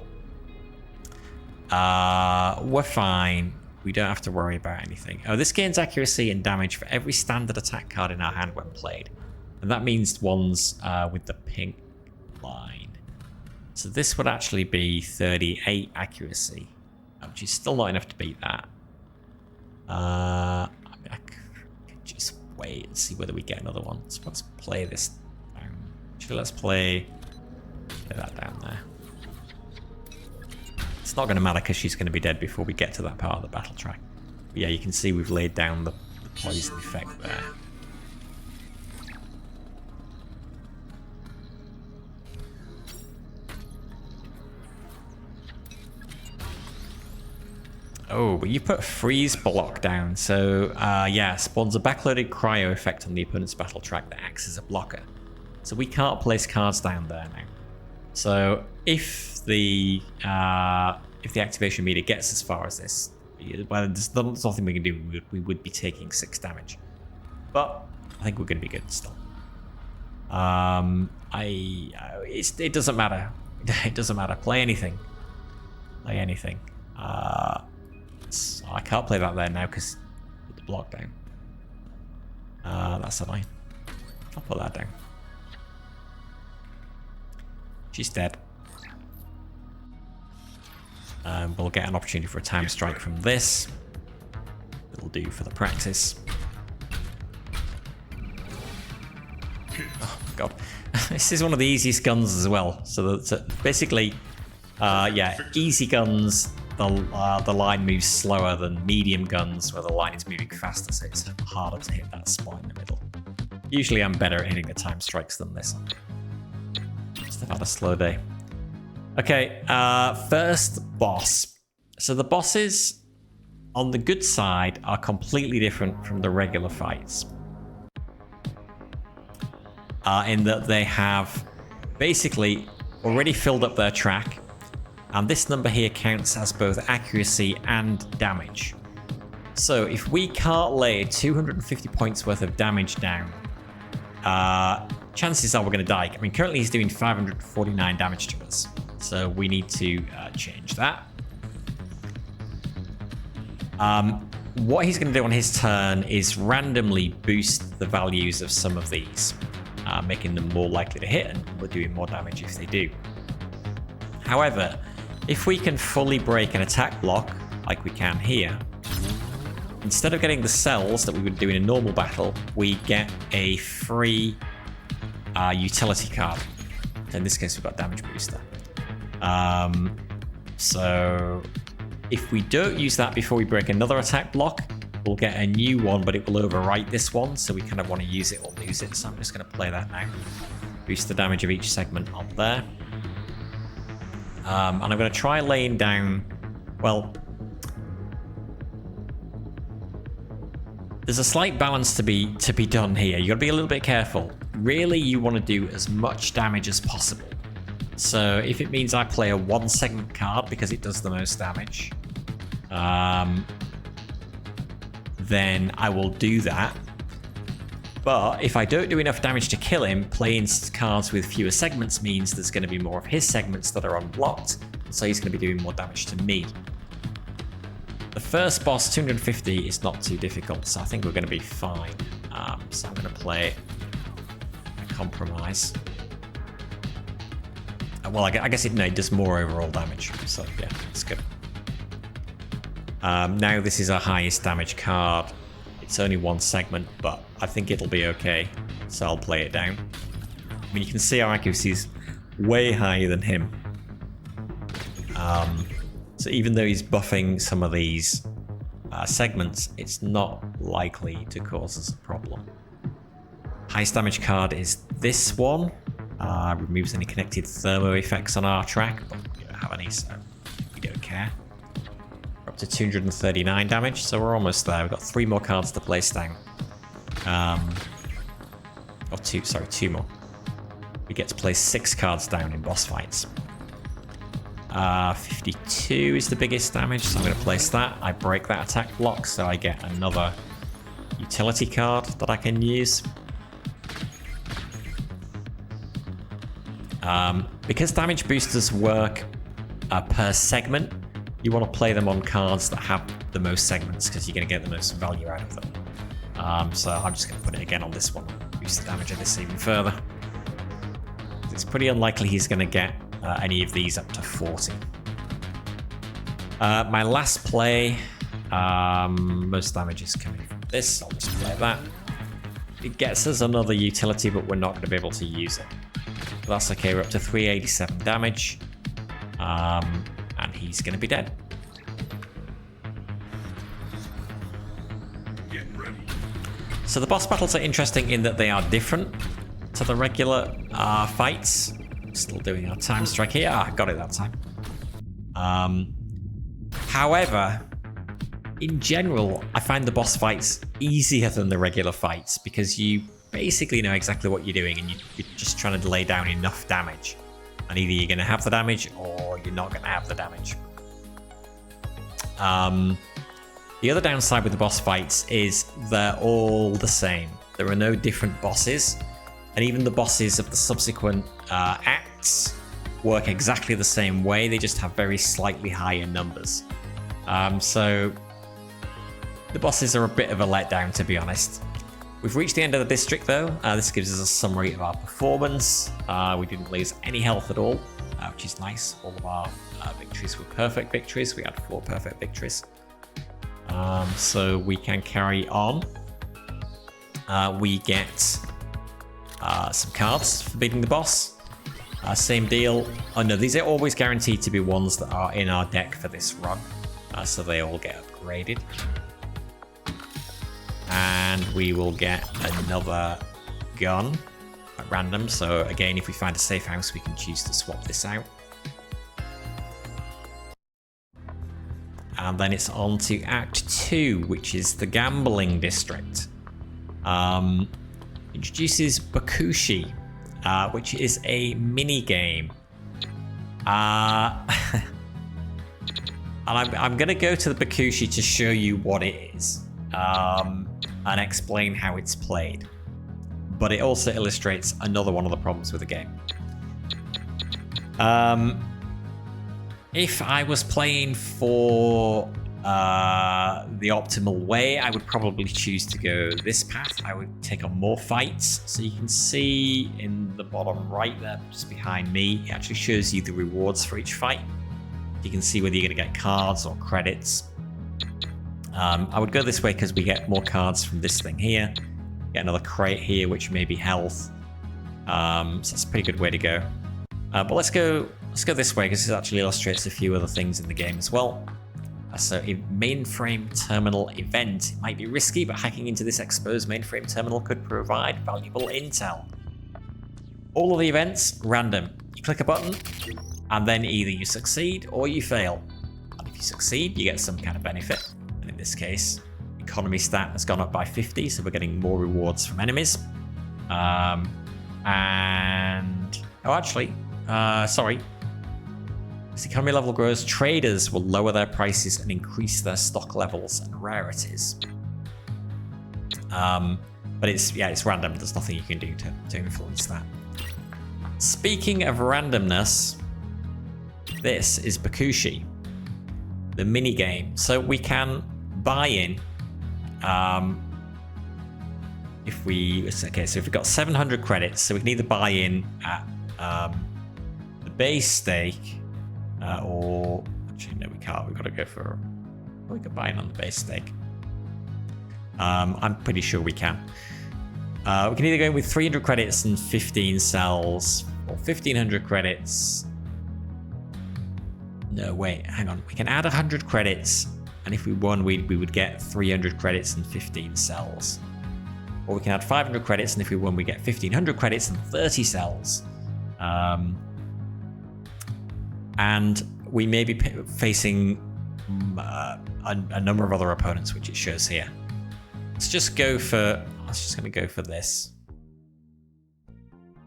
A: we're fine. We don't have to worry about anything. Oh, this gains accuracy and damage for every standard attack card in our hand when played. And that means ones with the pink line. So this would actually be 38 accuracy, which is still not enough to beat that. I could just wait and see whether we get another one. So let's play this down. Actually, let's play that down there. It's not going to matter because she's going to be dead before we get to that part of the battle track. But yeah, you can see we've laid down the poison effect there. Oh, but you put freeze block down. So yeah, spawns a backloaded cryo effect on the opponent's battle track that acts as a blocker. So we can't place cards down there now. So if the activation meter gets as far as this, Well, there's nothing we can do. We would be taking 6 damage. But I think we're going to be good still. It doesn't matter. It doesn't matter. Play anything. Play anything. I can't play that there now because put the block down. That's annoying. I'll put that down. She's dead. We'll get an opportunity for a time strike from this. It'll do for the practice. Oh my god. This is one of the easiest guns as well. So basically, yeah, easy guns, the line moves slower than medium guns where the line is moving faster, so it's harder to hit that spot in the middle. Usually I'm better at hitting the time strikes than this. Just have had a slow day. Okay, first boss. So the bosses on the good side are completely different from the regular fights. In that they have basically already filled up their track, and this number here counts as both accuracy and damage. So if we can't lay 250 points worth of damage down, chances are we're going to die. I mean, currently he's doing 549 damage to us, so we need to change that. What he's going to do on his turn is randomly boost the values of some of these, making them more likely to hit, and we're doing more damage if they do. However, if we can fully break an attack block, like we can here, instead of getting the cells that we would do in a normal battle, we get a free utility card. In this case, we've got damage booster. So if we don't use that before we break another attack block, we'll get a new one, but it will overwrite this one, so we kind of want to use it or lose it. So I'm just going to play that now. Boost the damage of each segment on there. And I'm going to try laying down, well, there's a slight balance to be done here. You got to be a little bit careful. Really, you want to do as much damage as possible. So if it means I play a 1 segment card because it does the most damage, then I will do that. But if I don't do enough damage to kill him, playing cards with fewer segments means there's going to be more of his segments that are unblocked, so he's going to be doing more damage to me. The first boss, 250, is not too difficult, so I think we're going to be fine. So I'm going to play a compromise. Well, I guess it does more overall damage, so yeah, it's good. Now this is our highest damage card. It's only 1 segment, but I think it'll be okay, so I'll play it down. I mean, you can see our accuracy is way higher than him. So even though he's buffing some of these segments, it's not likely to cause us a problem. Highest damage card is this one. Removes any connected thermo effects on our track, but we don't have any, so we don't care. We're up to 239 damage, so we're almost there. We've got 3 more cards to place down. Or 2 more. We get to place 6 cards down in boss fights. 52 is the biggest damage, so I'm going to place that. I break that attack block, so I get another utility card that I can use. Because damage boosters work per segment, you want to play them on cards that have the most segments because you're going to get the most value out of them. So I'm just going to put it again on this one, boost the damage of this even further. It's pretty unlikely he's going to get any of these up to 40. My last play, most damage is coming from this. I'll just play that. It gets us another utility, but we're not going to be able to use it. But that's okay, we're up to 387 damage. And he's going to be dead. Get ready. So the boss battles are interesting in that they are different to the regular fights. Still doing our time strike here. Got it that time. However, in general, I find the boss fights easier than the regular fights because you basically know exactly what you're doing and you're just trying to lay down enough damage. And either you're going to have the damage or you're not going to have the damage. The other downside with the boss fights is they're all the same. There are no different bosses, and even the bosses of the subsequent acts work exactly the same way. They just have very slightly higher numbers. So the bosses are a bit of a letdown, to be honest. We've reached the end of the district though. This gives us a summary of our performance. We didn't lose any health at all, which is nice. All of our victories were perfect victories. We had 4 perfect victories. So we can carry on. We get some cards for beating the boss. Same deal. Oh no, these are always guaranteed to be ones that are in our deck for this run. So they all get upgraded. And we will get another gun at random. So again, if we find a safe house, we can choose to swap this out. And then it's on to Act 2, which is the gambling district. Introduces Bokushi, which is a mini game. And I'm going to go to the Bokushi to show you what it is. And explain how it's played. But it also illustrates another one of the problems with the game. If I was playing for the optimal way, I would probably choose to go this path. I would take on more fights. So you can see in the bottom right there, just behind me, it actually shows you the rewards for each fight. You can see whether you're going to get cards or credits. I would go this way because we get more cards from this thing here. Get another crate here, which may be health. So that's a pretty good way to go. But let's go this way because this actually illustrates a few other things in the game as well. So a mainframe terminal event. It might be risky, but hacking into this exposed mainframe terminal could provide valuable intel. All of the events, random. You click a button, and then either you succeed or you fail. And if you succeed, you get some kind of benefit. And in this case, economy stat has gone up by 50, so we're getting more rewards from enemies. Sorry. As the economy level grows, traders will lower their prices and increase their stock levels and rarities. But it's random. There's nothing you can do to influence that. Speaking of randomness, this is Bokushi, the mini game. So we can buy in. If we've got 700 credits, so we can either buy in at the base stake, or actually no, we can't. We've got to go for. We can buy in on the base stake. I'm pretty sure we can. We can either go in with 300 credits and 15 cells, or 1500 credits. No, wait, hang on. We can add 100 credits, and if we won, we would get 300 credits and 15 cells. Or we can add 500 credits, and if we won, we get 1500 credits and 30 cells. And we may be facing a number of other opponents, which it shows here. I'm just going to go for this.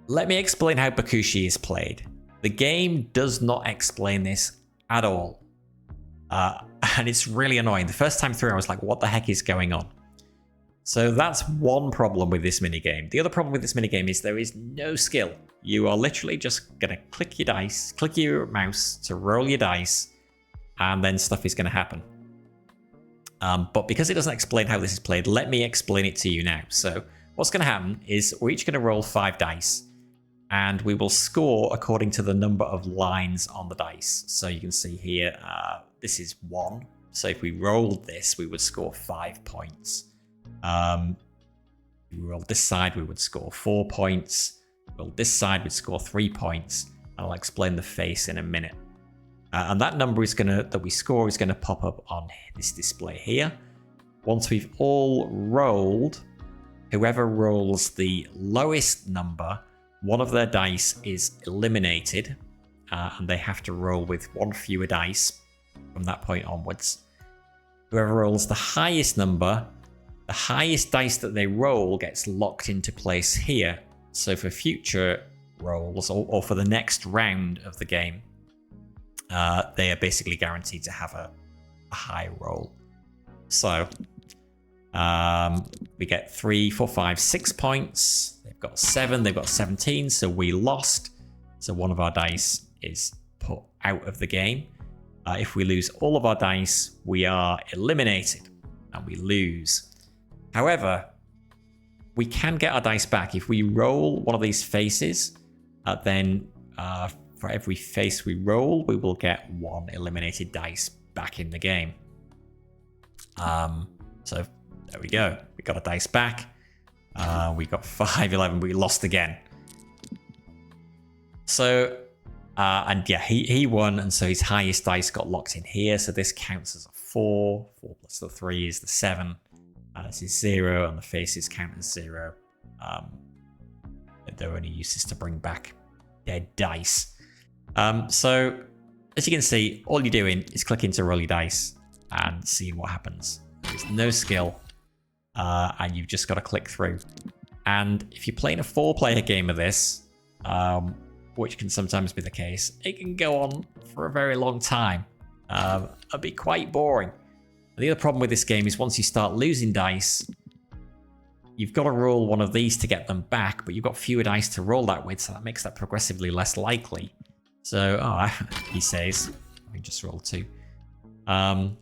A: Let me explain how Bokushi is played. The game does not explain this at all. And it's really annoying. The first time through, I was like, what the heck is going on? So that's one problem with this minigame. The other problem with this minigame is there is no skill. You are literally just going to click your mouse to roll your dice, and then stuff is going to happen. But because it doesn't explain how this is played, let me explain it to you now. So what's going to happen is we're each going to roll 5 dice, and we will score according to the number of lines on the dice. So you can see here, this is 1. So if we rolled this, we would score 5 points. If we rolled this side, we would score 4 points. Roll this side, we'd score 3 points. I'll explain the face in a minute. And that number that we score is going to pop up on this display here. Once we've all rolled, whoever rolls the lowest number, one of their dice is eliminated, and they have to roll with 1 fewer dice from that point onwards. Whoever rolls the highest number, the highest dice that they roll gets locked into place here. So for future rolls, or for the next round of the game, they are basically guaranteed to have a high roll. So we get 3, 4, 5, 6 points. They've got 7, they've got 17, so we lost. So one of our dice is put out of the game. If we lose all of our dice, we are eliminated and we lose. However, we can get our dice back. If we roll one of these faces, then for every face we roll, we will get 1 eliminated dice back in the game. So there we go. We got a dice back. We got 5, 11, but we lost again. So, and yeah, he won, and so his highest dice got locked in here. So this counts as a 4. 4 plus the 3 is the 7. This is 0, and the faces count as 0. They're only uses to bring back dead dice. So, as you can see, all you're doing is clicking to roll your dice and seeing what happens. There's no skill, and you've just got to click through. And if you're playing a 4-player game of this, which can sometimes be the case, it can go on for a very long time. It'll be quite boring. The other problem with this game is once you start losing dice, you've got to roll one of these to get them back, but you've got fewer dice to roll that with, so that makes that progressively less likely. So, he says, I just rolled 2. But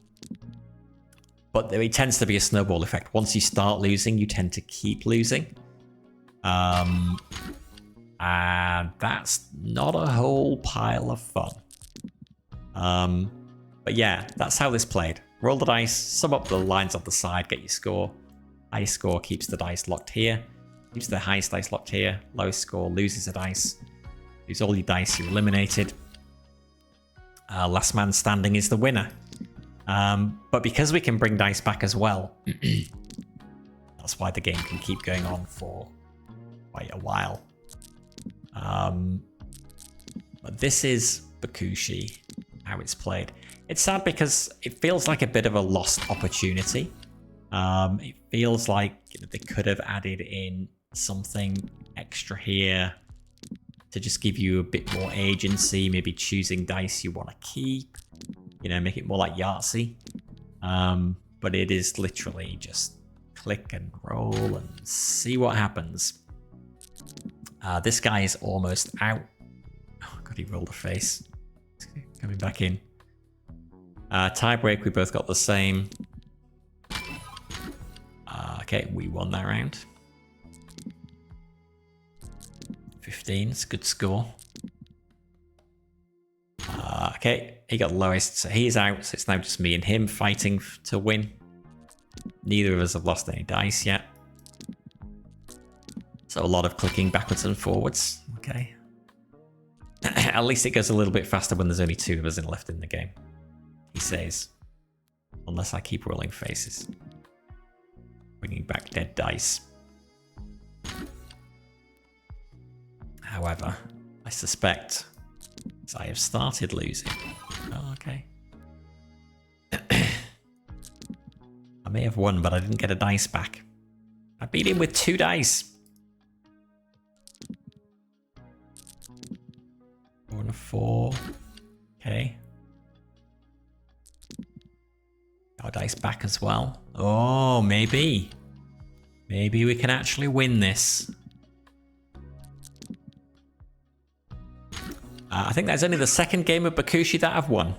A: it tends to be a snowball effect. Once you start losing, you tend to keep losing. And that's not a whole pile of fun. But yeah, that's how this played. Roll the dice, sum up the lines on the side, get your score. Highest score keeps the dice locked here. Keeps the highest dice locked here. Lowest score loses a dice. Lose all your dice, you're eliminated. Last man standing is the winner. But because we can bring dice back as well, that's why the game can keep going on for quite a while. But this is Bokushi, how it's played. It's sad because it feels like a bit of a lost opportunity. It feels like they could have added in something extra here to just give you a bit more agency, maybe choosing dice you want to keep, make it more like Yahtzee. But it is literally just click and roll and see what happens. This guy is almost out. Oh god, he rolled a face. Coming back in. Tie break, we both got the same. Okay, we won that round. 15, it's a good score. Okay, he got the lowest, so he's out. So it's now just me and him fighting to win. Neither of us have lost any dice yet. So a lot of clicking backwards and forwards. Okay. At least it goes a little bit faster when there's only 2 of us left in the game. He says. Unless I keep rolling faces. Bringing back dead dice. However, I suspect as I have started losing. Oh, okay. I may have won, but I didn't get a dice back. I beat him with 2 dice. 4 and a 4. Okay. Our dice back as well. Oh, maybe. Maybe we can actually win this. I think that's only the second game of Bokushi that I've won.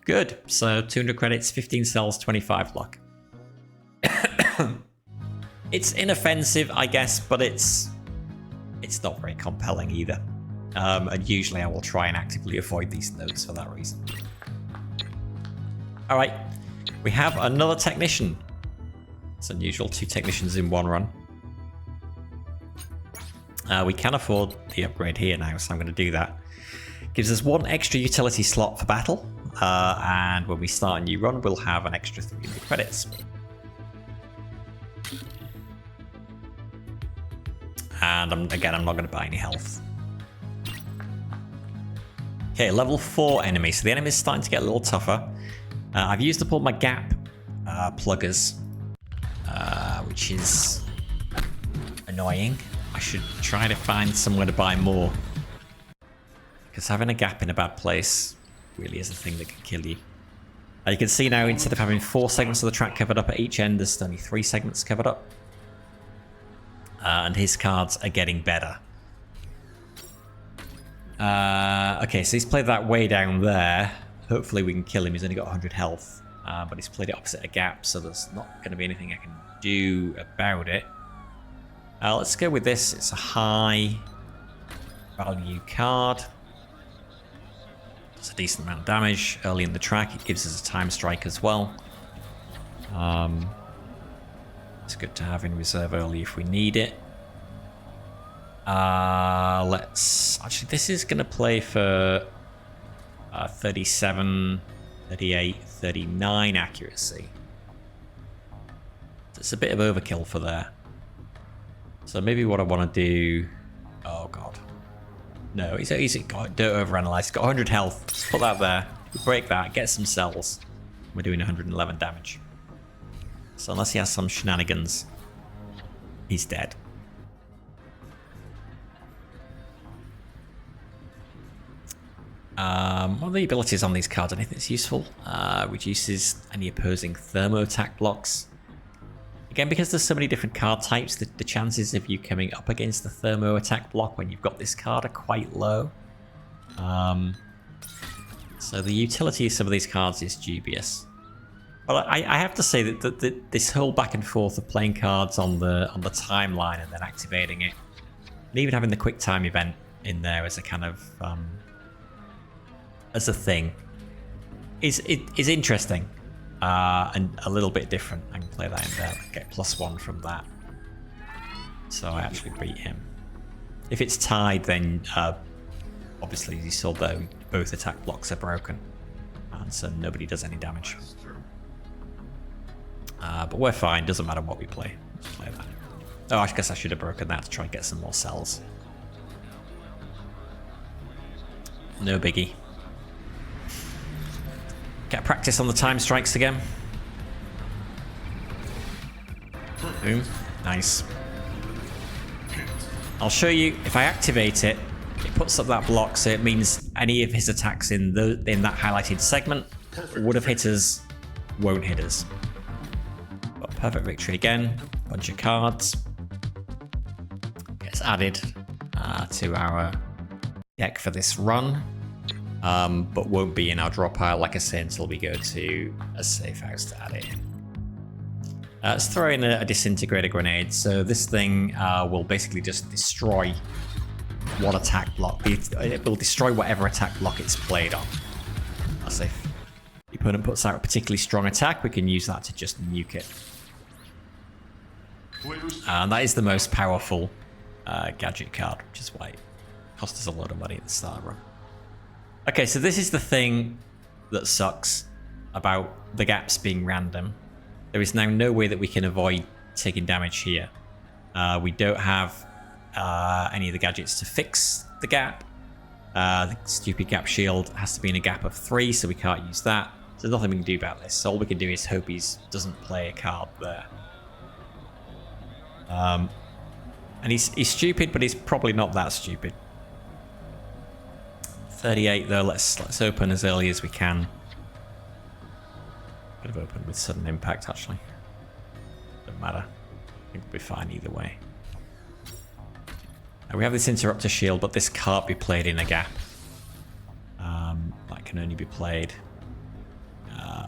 A: Good. So 200 credits, 15 cells, 25 luck. It's inoffensive, I guess, but it's not very compelling either. And usually I will try and actively avoid these notes for that reason. All right, we have another technician. It's unusual, 2 technicians in one run. We can afford the upgrade here now, so I'm going to do that. Gives us 1 extra utility slot for battle, and when we start a new run, we'll have an extra 300 credits. And again, I'm not going to buy any health. Okay, level 4 enemy. So the enemy is starting to get a little tougher. I've used up all my gap pluggers, which is annoying. I should try to find somewhere to buy more. Because having a gap in a bad place really is a thing that can kill you. You can see now, instead of having 4 segments of the track covered up at each end, there's only 3 segments covered up. And his cards are getting better. Okay, so he's played that way down there. Hopefully we can kill him. He's only got 100 health. But he's played it opposite a gap, so there's not going to be anything I can do about it. Let's go with this. It's a high value card. Does a decent amount of damage early in the track. It gives us a time strike as well. It's good to have in reserve early if we need it. Let's... Actually, this is going to play for 37, 38, 39 accuracy. It's a bit of overkill for there. So maybe what I want to do... Oh, God. No, he's got... Don't overanalyze. He's got 100 health. Let's put that there. Break that. Get some cells. We're doing 111 damage. So unless he has some shenanigans, he's dead. What are the abilities on these cards? Anything that's useful? Reduces any opposing thermo attack blocks. Again, because there's so many different card types, the chances of you coming up against the thermo attack block when you've got this card are quite low. So the utility of some of these cards is dubious. But I have to say that this whole back and forth of playing cards on the timeline and then activating it, and even having the quick time event in there as a kind of as a thing, is interesting and a little bit different. I can play that in there, get +1 from that, so I actually beat him. If it's tied, then obviously, as you saw though, both attack blocks are broken, and so nobody does any damage. But we're fine, doesn't matter what we play. Let's play that. Oh, I guess I should have broken that to try and get some more cells. No biggie. Get practice on the time strikes again. Boom. Nice. I'll show you, if I activate it, it puts up that block, so it means any of his attacks in that highlighted segment would have hit us, won't hit us. But perfect victory again. Bunch of cards. Gets added to our deck for this run. But won't be in our draw pile, like I say, until we go to a safe house to add it in. Let's throw in a disintegrator grenade. So this thing will basically just destroy one attack block. It will destroy whatever attack block it's played on. That's if the opponent puts out a particularly strong attack, we can use that to just nuke it. And that is the most powerful gadget card, which is why it cost us a lot of money at the start run. Okay, so this is the thing that sucks about the gaps being random. There is now no way that we can avoid taking damage here. We don't have any of the gadgets to fix the gap. The stupid gap shield has to be in a gap of 3, so we can't use that. So there's nothing we can do about this. So all we can do is hope he doesn't play a card there. And he's stupid, but he's probably not that stupid. 38 though, let's open as early as we can. Could have opened with sudden impact actually. Don't matter. I think we'll be fine either way. Now we have this interrupter shield, but this can't be played in a gap. That can only be played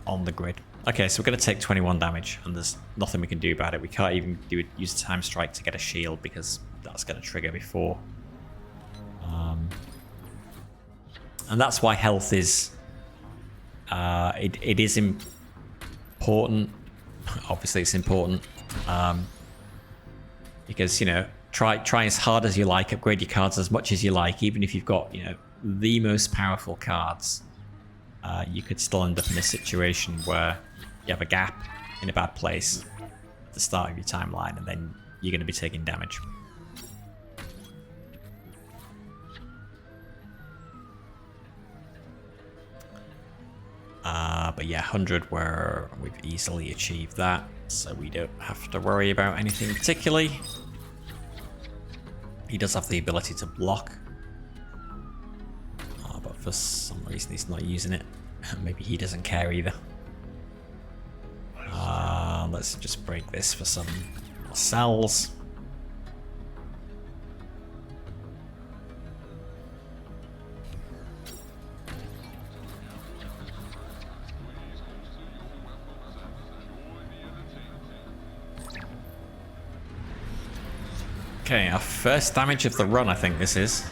A: on the grid. Okay, so we're going to take 21 damage, and there's nothing we can do about it. We can't even use a time strike to get a shield because that's going to trigger before. And that's why health is it is important. Obviously, it's important because, you know, try as hard as you like, upgrade your cards as much as you like, even if you've got, you know, the most powerful cards. You could still end up in a situation where you have a gap in a bad place at the start of your timeline, and then you're going to be taking damage. But yeah, 100 where we've easily achieved that, so we don't have to worry about anything particularly. He does have the ability to block, but for some reason he's not using it. Maybe he doesn't care either. Let's just break this for some cells. Okay, our first damage of the run, I think this is.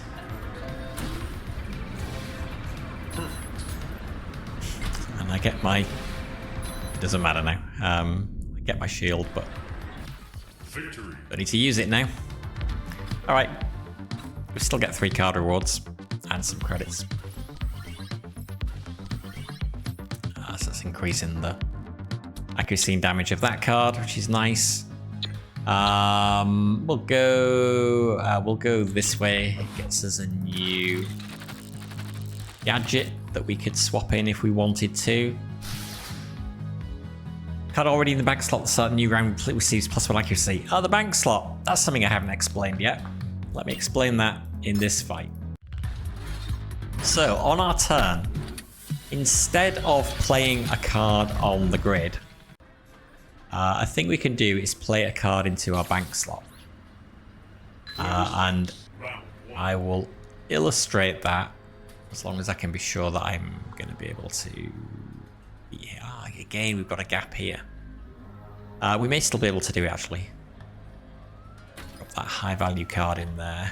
A: And I get my... It doesn't matter now. I get my shield, but I need to use it now. Alright. We still get 3 card rewards and some credits. So that's increasing the accuracy and damage of that card, which is nice. We'll go this way. It gets us a new gadget that we could swap in if we wanted to. Card already in the bank slot. The new round receives +1 accuracy. Oh, the bank slot. That's something I haven't explained yet. Let me explain that in this fight. So, on our turn, instead of playing a card on the grid, I think we can do is play a card into our bank slot. And I will illustrate that as long as I can be sure that I'm going to be able to... again, we've got a gap here. We may still be able to do it, actually. Got that high value card in there.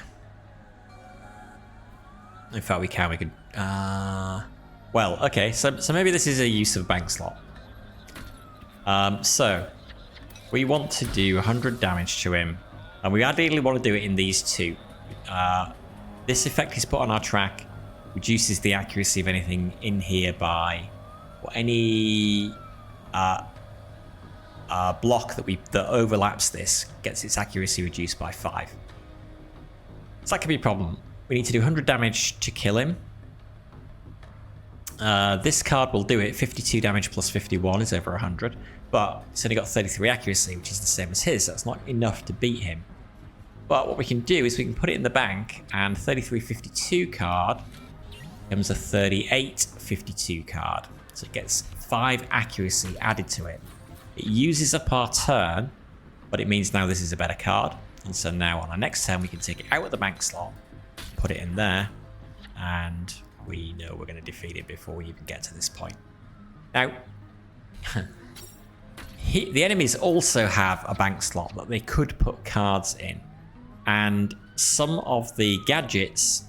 A: In fact, we could... well, okay, so maybe this is a use of bank slot. So, we want to do 100 damage to him, and we ideally want to do it in these two. This effect is put on our track, reduces the accuracy of anything in here by... or any block that overlaps this gets its accuracy reduced by 5. So that could be a problem. We need to do 100 damage to kill him. This card will do it. 52 damage plus 51 is over 100, but it's only got 33 accuracy, which is the same as his. That's not enough to beat him. But what we can do is we can put it in the bank, and 3352 card becomes a 3852 card. So it gets 5 accuracy added to it. It uses up our turn, but it means now this is a better card. And so now on our next turn, we can take it out of the bank slot, put it in there, and we know we're going to defeat it before we even get to this point. Now, the enemies also have a bank slot that they could put cards in. And some of the gadgets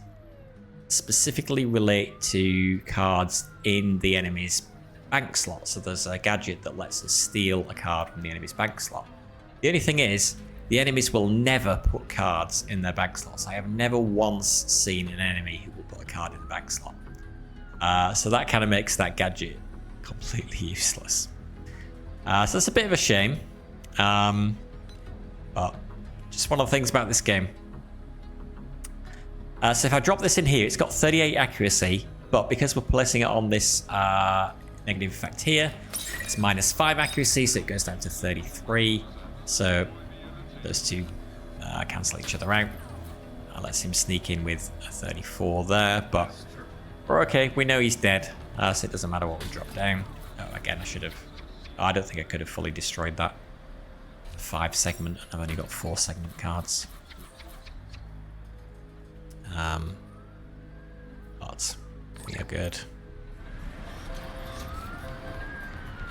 A: specifically relate to cards in the enemy's bank slot. So there's a gadget that lets us steal a card from the enemy's bank slot. The only thing is, the enemies will never put cards in their bank slots. I have never once seen an enemy who will put a card in the bank slot. So that kind of makes that gadget completely useless. So that's a bit of a shame. But just one of the things about this game. So if I drop this in here, it's got 38 accuracy, but because we're placing it on this negative effect here, it's -5 accuracy, so it goes down to 33. So those two cancel each other out. Lets him sneak in with a 34 there, but we're okay. We know he's dead, so it doesn't matter what we drop down. Oh, again, I should have... I don't think I could have fully destroyed that 5 segment, and I've only got 4 segment cards. But we are good.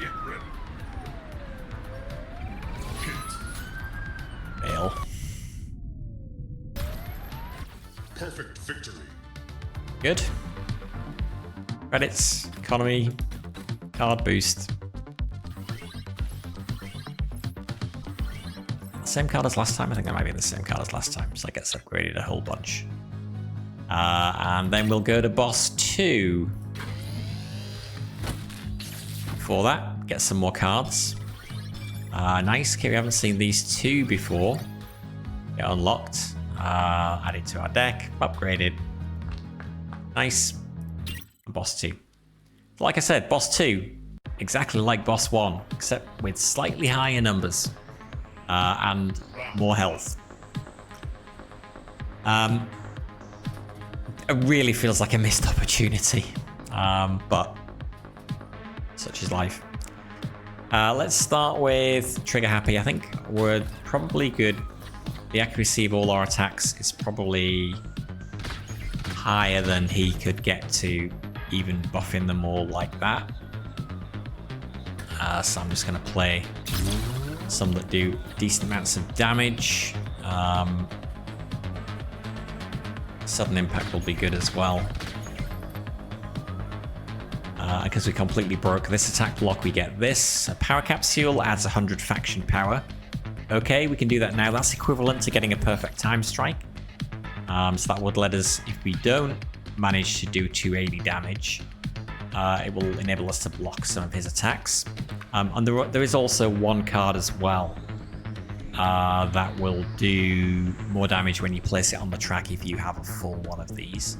B: Get ready.
A: Fail.
B: Perfect victory.
A: Good. Credits, economy, card boost. Same card as last time? I think that might be the same card as last time, so I gets upgraded a whole bunch. And then we'll go to boss 2. For that, get some more cards. Nice, okay, we haven't seen these 2 before. Get unlocked. Added to our deck, upgraded. Nice. Boss 2. Like I said, boss 2, exactly like boss 1, except with slightly higher numbers. And more health. It really feels like a missed opportunity, but such is life. Let's start with trigger happy. I think we're probably good. The accuracy of all our attacks is probably higher than he could get to, even buffing them all like that. So I'm just going to play some that do decent amounts of damage. Sudden impact will be good as well. Because we completely broke this attack block, we get this. A power capsule adds 100 faction power. Okay, we can do that now. That's equivalent to getting a perfect time strike. So that would let us, if we don't manage to do 280 damage, it will enable us to block some of his attacks. And there is also one card as well that will do more damage when you place it on the track if you have a full one of these.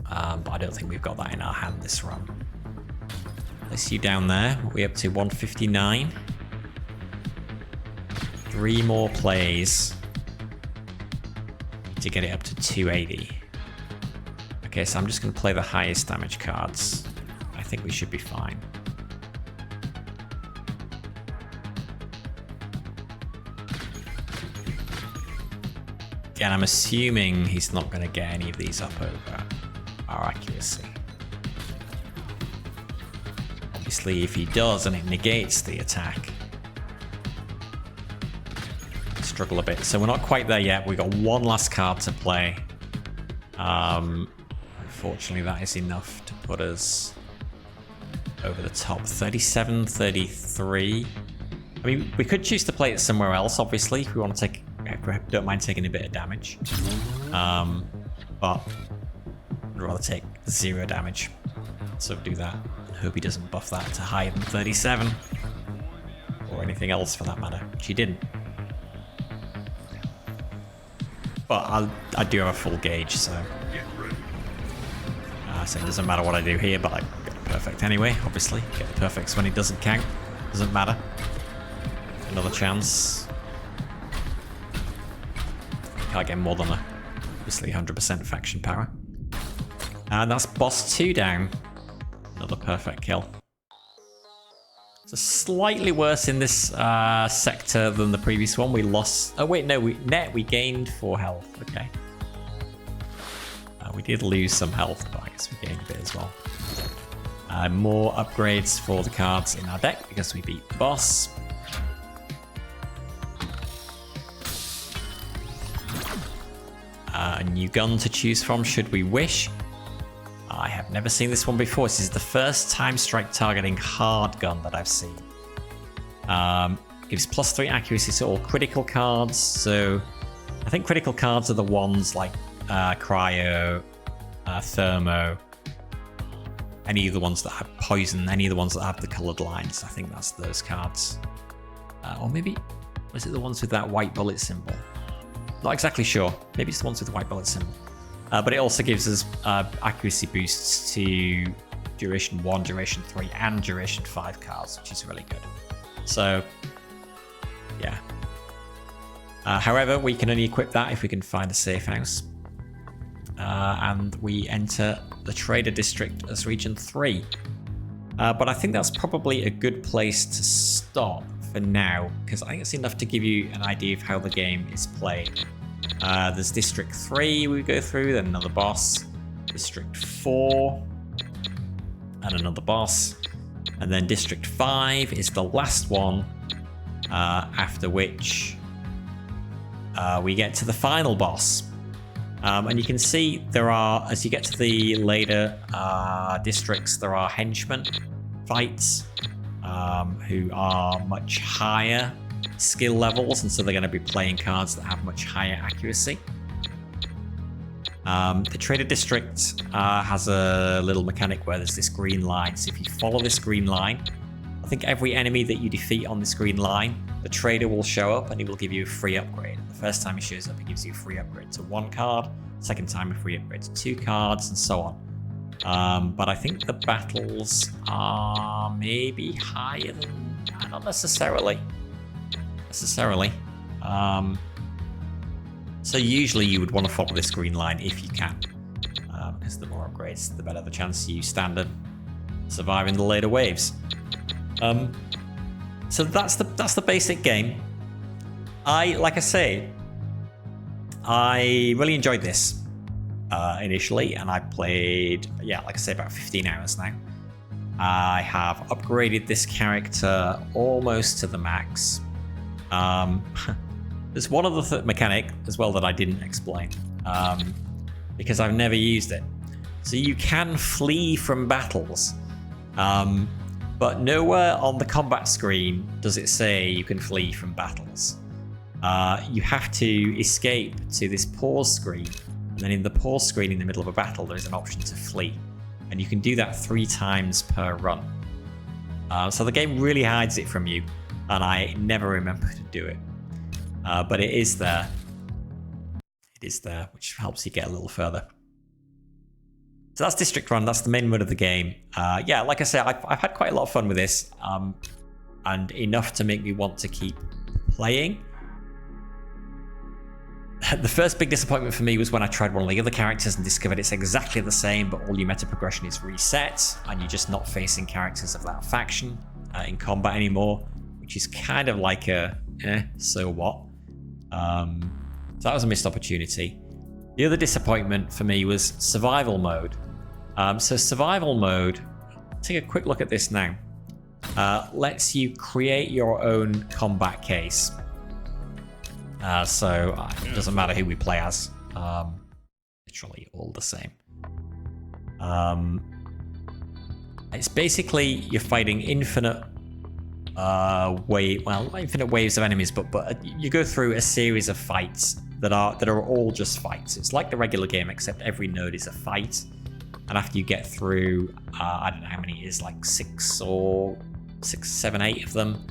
A: But I don't think we've got that in our hand this run. Place you down there. We're up to 159. 3 more plays to get it up to 280. Okay, so I'm just going to play the highest damage cards. I think we should be fine. Again, I'm assuming he's not going to get any of these up over our accuracy. Obviously, if he does and it negates the attack, struggle a bit. So we're not quite there yet. We've got one last card to play. Unfortunately, that is enough to put us over the top. 37, 33. I mean, we could choose to play it somewhere else, obviously, if we want to take... don't mind taking a bit of damage. But I'd rather take 0 damage. So do that. And hope he doesn't buff that to higher than 37. Or anything else for that matter, which he didn't. But I do have a full gauge, so... so it doesn't matter what I do here, but I get it perfect anyway, obviously. Get the perfects when it doesn't count. Doesn't matter. Another chance. Can't get more than obviously 100% faction power. And that's boss 2 down. Another perfect kill. So slightly worse in this sector than the previous one. We lost... Oh wait, no, we gained 4 health. Okay. We did lose some health, but I guess we gained a bit as well. More upgrades for the cards in our deck because we beat the boss. A new gun to choose from should we wish. I have never seen this one before. This is the first time strike targeting hard gun that I've seen. Gives +3 accuracy to all critical cards. So I think critical cards are the ones like cryo, thermo, any of the ones that have poison, any of the ones that have the coloured lines. I think that's those cards. Or maybe, was it the ones with that white bullet symbol? Not exactly sure. Maybe it's the ones with the white bullet symbol. But it also gives us accuracy boosts to duration 1, duration 3, and duration 5 cards, which is really good. So, yeah. However, we can only equip that if we can find a safe house. And we enter the Trader District as Region 3. But I think that's probably a good place to stop for now, because I think it's enough to give you an idea of how the game is played. There's District 3 we go through, then another boss. District 4, and another boss. And then District 5 is the last one, after which we get to the final boss. And you can see there are, as you get to the later districts, there are henchmen fights who are much higher skill levels, and so they're going to be playing cards that have much higher accuracy. The Trader District has a little mechanic where there's this green line. So if you follow this green line, I think every enemy that you defeat on this green line, the trader will show up and he will give you a free upgrade. The first time he shows up, he gives you a free upgrade to 1 card. Second time, a free upgrade to 2 cards, and so on. But I think the battles are maybe higher than... not necessarily. So usually you would want to follow this green line if you can. Because the more upgrades, the better the chance you stand and survive in the later waves. So that's the basic game. Like I say, I really enjoyed this initially, and I played, like I say, about 15 hours now. I have upgraded this character almost to the max. There's one other mechanic as well that I didn't explain, because I've never used it. So you can flee from battles, but nowhere on the combat screen does it say you can flee from battles. You have to escape to this pause screen, and then in the pause screen in the middle of a battle there is an option to flee, and you can do that 3 times per run. So the game really hides it from you, and I never remember to do it. But it is there. It is there, which helps you get a little further. So that's District Run. That's the main mode of the game. Like I said, I've had quite a lot of fun with this, and enough to make me want to keep playing. The first big disappointment for me was when I tried one of the other characters and discovered it's exactly the same, but all your meta progression is reset, and you're just not facing characters of that faction in combat anymore, which is kind of like a so what. So that was a missed opportunity. The other disappointment for me was survival mode. So survival mode, take a quick look at this now, lets you create your own combat case. So it doesn't matter who we play as, literally all the same. It's basically you're fighting infinite waves of enemies, but you go through a series of fights that are all just fights. It's like the regular game, except every node is a fight. And after you get through, I don't know how many it is, like 6, 7, 8 of them,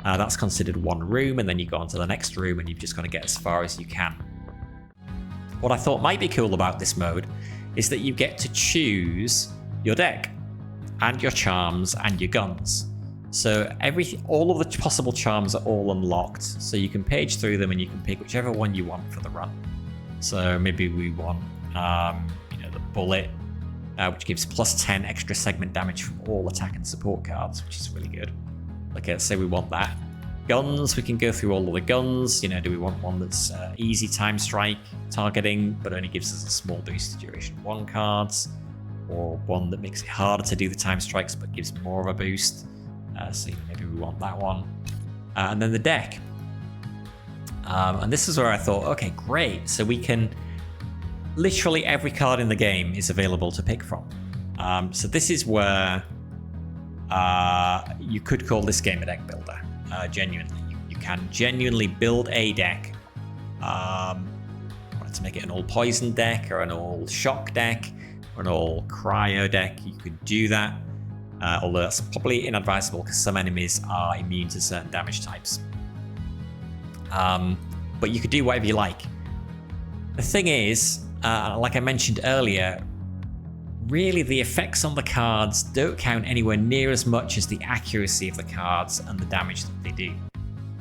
A: that's considered one room, and then you go on to the next room, and you've just got to get as far as you can. What I thought might be cool about this mode is that you get to choose your deck, and your charms, and your guns. So all of the possible charms are all unlocked, so you can page through them, and you can pick whichever one you want for the run. So maybe we want, the bullet, which gives plus 10 extra segment damage from all attack and support cards, which is really good. Like, let's say we want that. Guns, we can go through all of the guns. Do we want one that's easy time strike targeting, but only gives us a small boost to duration 1 cards, or one that makes it harder to do the time strikes but gives more of a boost. So maybe we want that one. And then the deck. And this is where I thought, okay, great. So we can, literally every card in the game is available to pick from. So this is where you could call this game a deck builder. Genuinely. You can genuinely build a deck. Wanted to make it an all poison deck, or an all shock deck, or an all cryo deck. You could do that. Although that's probably inadvisable because some enemies are immune to certain damage types. But you could do whatever you like. The thing is, like I mentioned earlier, really the effects on the cards don't count anywhere near as much as the accuracy of the cards and the damage that they do.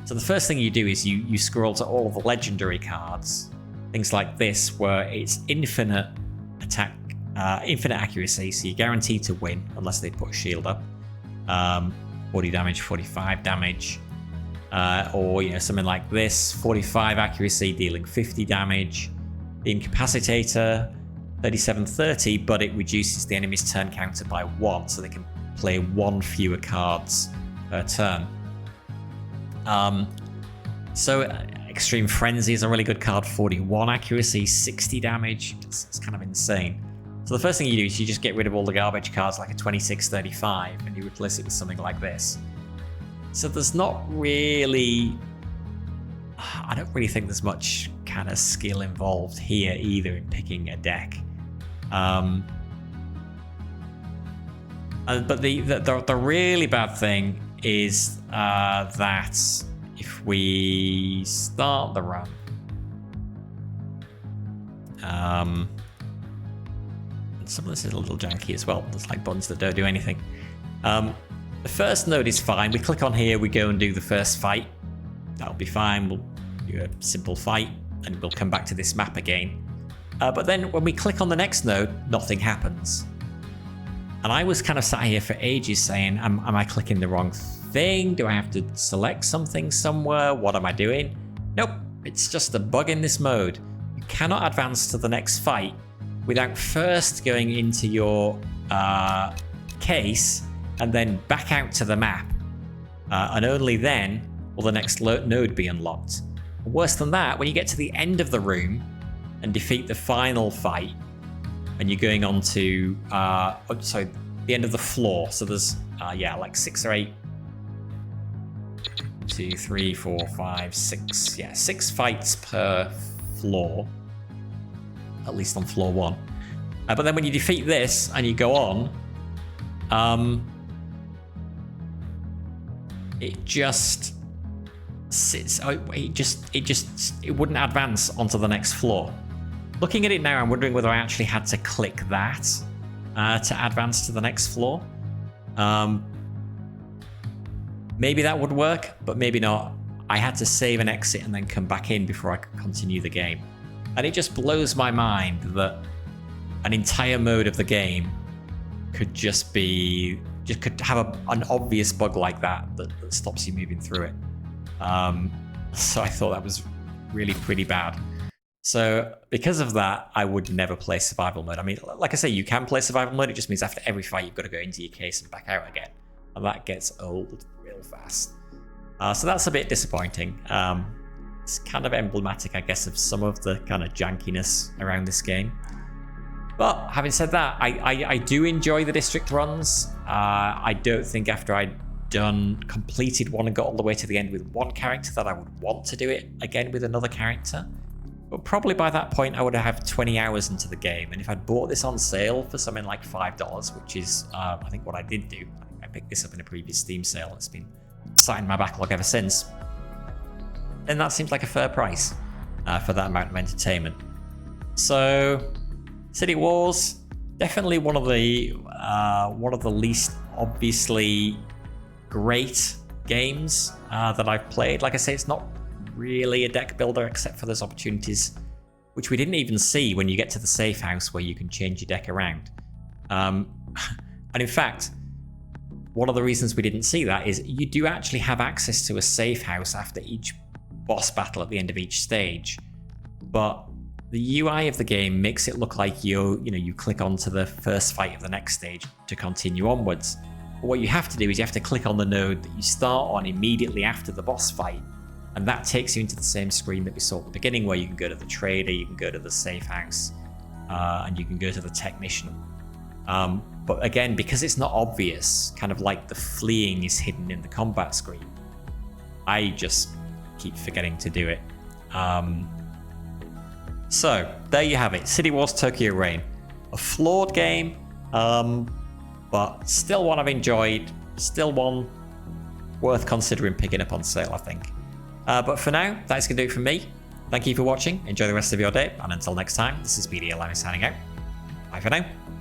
A: So the first thing you do is you scroll to all of the legendary cards, things like this, where it's infinite attack, infinite accuracy, so you're guaranteed to win unless they put a shield up. 40 damage, 45 damage, or something like this, 45 accuracy, dealing 50 damage. The Incapacitator, 3730, but it reduces the enemy's turn counter by 1, so they can play 1 fewer cards per turn. So Extreme Frenzy is a really good card, 41 accuracy, 60 damage. It's kind of insane. So the first thing you do is you just get rid of all the garbage cards like a 2635, and you replace it with something like this. So there's not really, I don't really think there's much kind of skill involved here either in picking a deck. But the really bad thing is that if we start the run, and some of this is a little janky as well. There's like buttons that don't do anything. The first node is fine. We click on here, we go and do the first fight. That'll be fine. We'll do a simple fight, and we'll come back to this map again. But then when we click on the next node, nothing happens. And I was kind of sat here for ages saying, am I clicking the wrong thing? Do I have to select something somewhere? What am I doing? Nope, it's just a bug in this mode. You cannot advance to the next fight without first going into your case and then back out to the map. And only then will the next node be unlocked. Worse than that, when you get to the end of the room and defeat the final fight, and you're going on to the end of the floor. So there's like 6 or 8. 2, 3, 4, 5, 6. Yeah, 6 fights per floor. At least on floor 1. But then when you defeat this and you go on, it just sits. It wouldn't advance onto the next floor. Looking at it now, I'm wondering whether I actually had to click that to advance to the next floor. Maybe that would work, but maybe not. I had to save and exit and then come back in before I could continue the game. And it just blows my mind that an entire mode of the game could could have an obvious bug like that stops you moving through it. So I thought that was really pretty bad. So because of that, I would never play survival mode. I mean, like I say, you can play survival mode. It just means after every fight, you've got to go into your case and back out again. And that gets old real fast. So that's a bit disappointing. It's kind of emblematic, I guess, of some of the kind of jankiness around this game. But having said that, I do enjoy the district runs. I don't think after I'd completed one and got all the way to the end with one character that I would want to do it again with another character. But probably by that point, I would have 20 hours into the game. And if I'd bought this on sale for something like $5, which is, I think, what I did do. I picked this up in a previous Steam sale. It's been sat in my backlog ever since. Then that seems like a fair price for that amount of entertainment. So, City Wars, definitely one of the least obviously great games that I've played. Like I say, it's not really a deck builder except for those opportunities which we didn't even see when you get to the safe house where you can change your deck around. And in fact, one of the reasons we didn't see that is you do actually have access to a safe house after each boss battle at the end of each stage, but the UI of the game makes it look like you click onto the first fight of the next stage to continue onwards. But what you have to do is you have to click on the node that you start on immediately after the boss fight, and that takes you into the same screen that we saw at the beginning, where you can go to the trader, you can go to the safe house, and you can go to the technician. But again, because it's not obvious, kind of like the fleeing is hidden in the combat screen, I just keep forgetting to do it. So there you have it, City Wars Tokyo Reign. A flawed game, but still one I've enjoyed, still one worth considering picking up on sale, I think. But for now, that's going to do it for me. Thank you for watching, enjoy the rest of your day, and until next time, this is BD Alani signing out. Bye for now.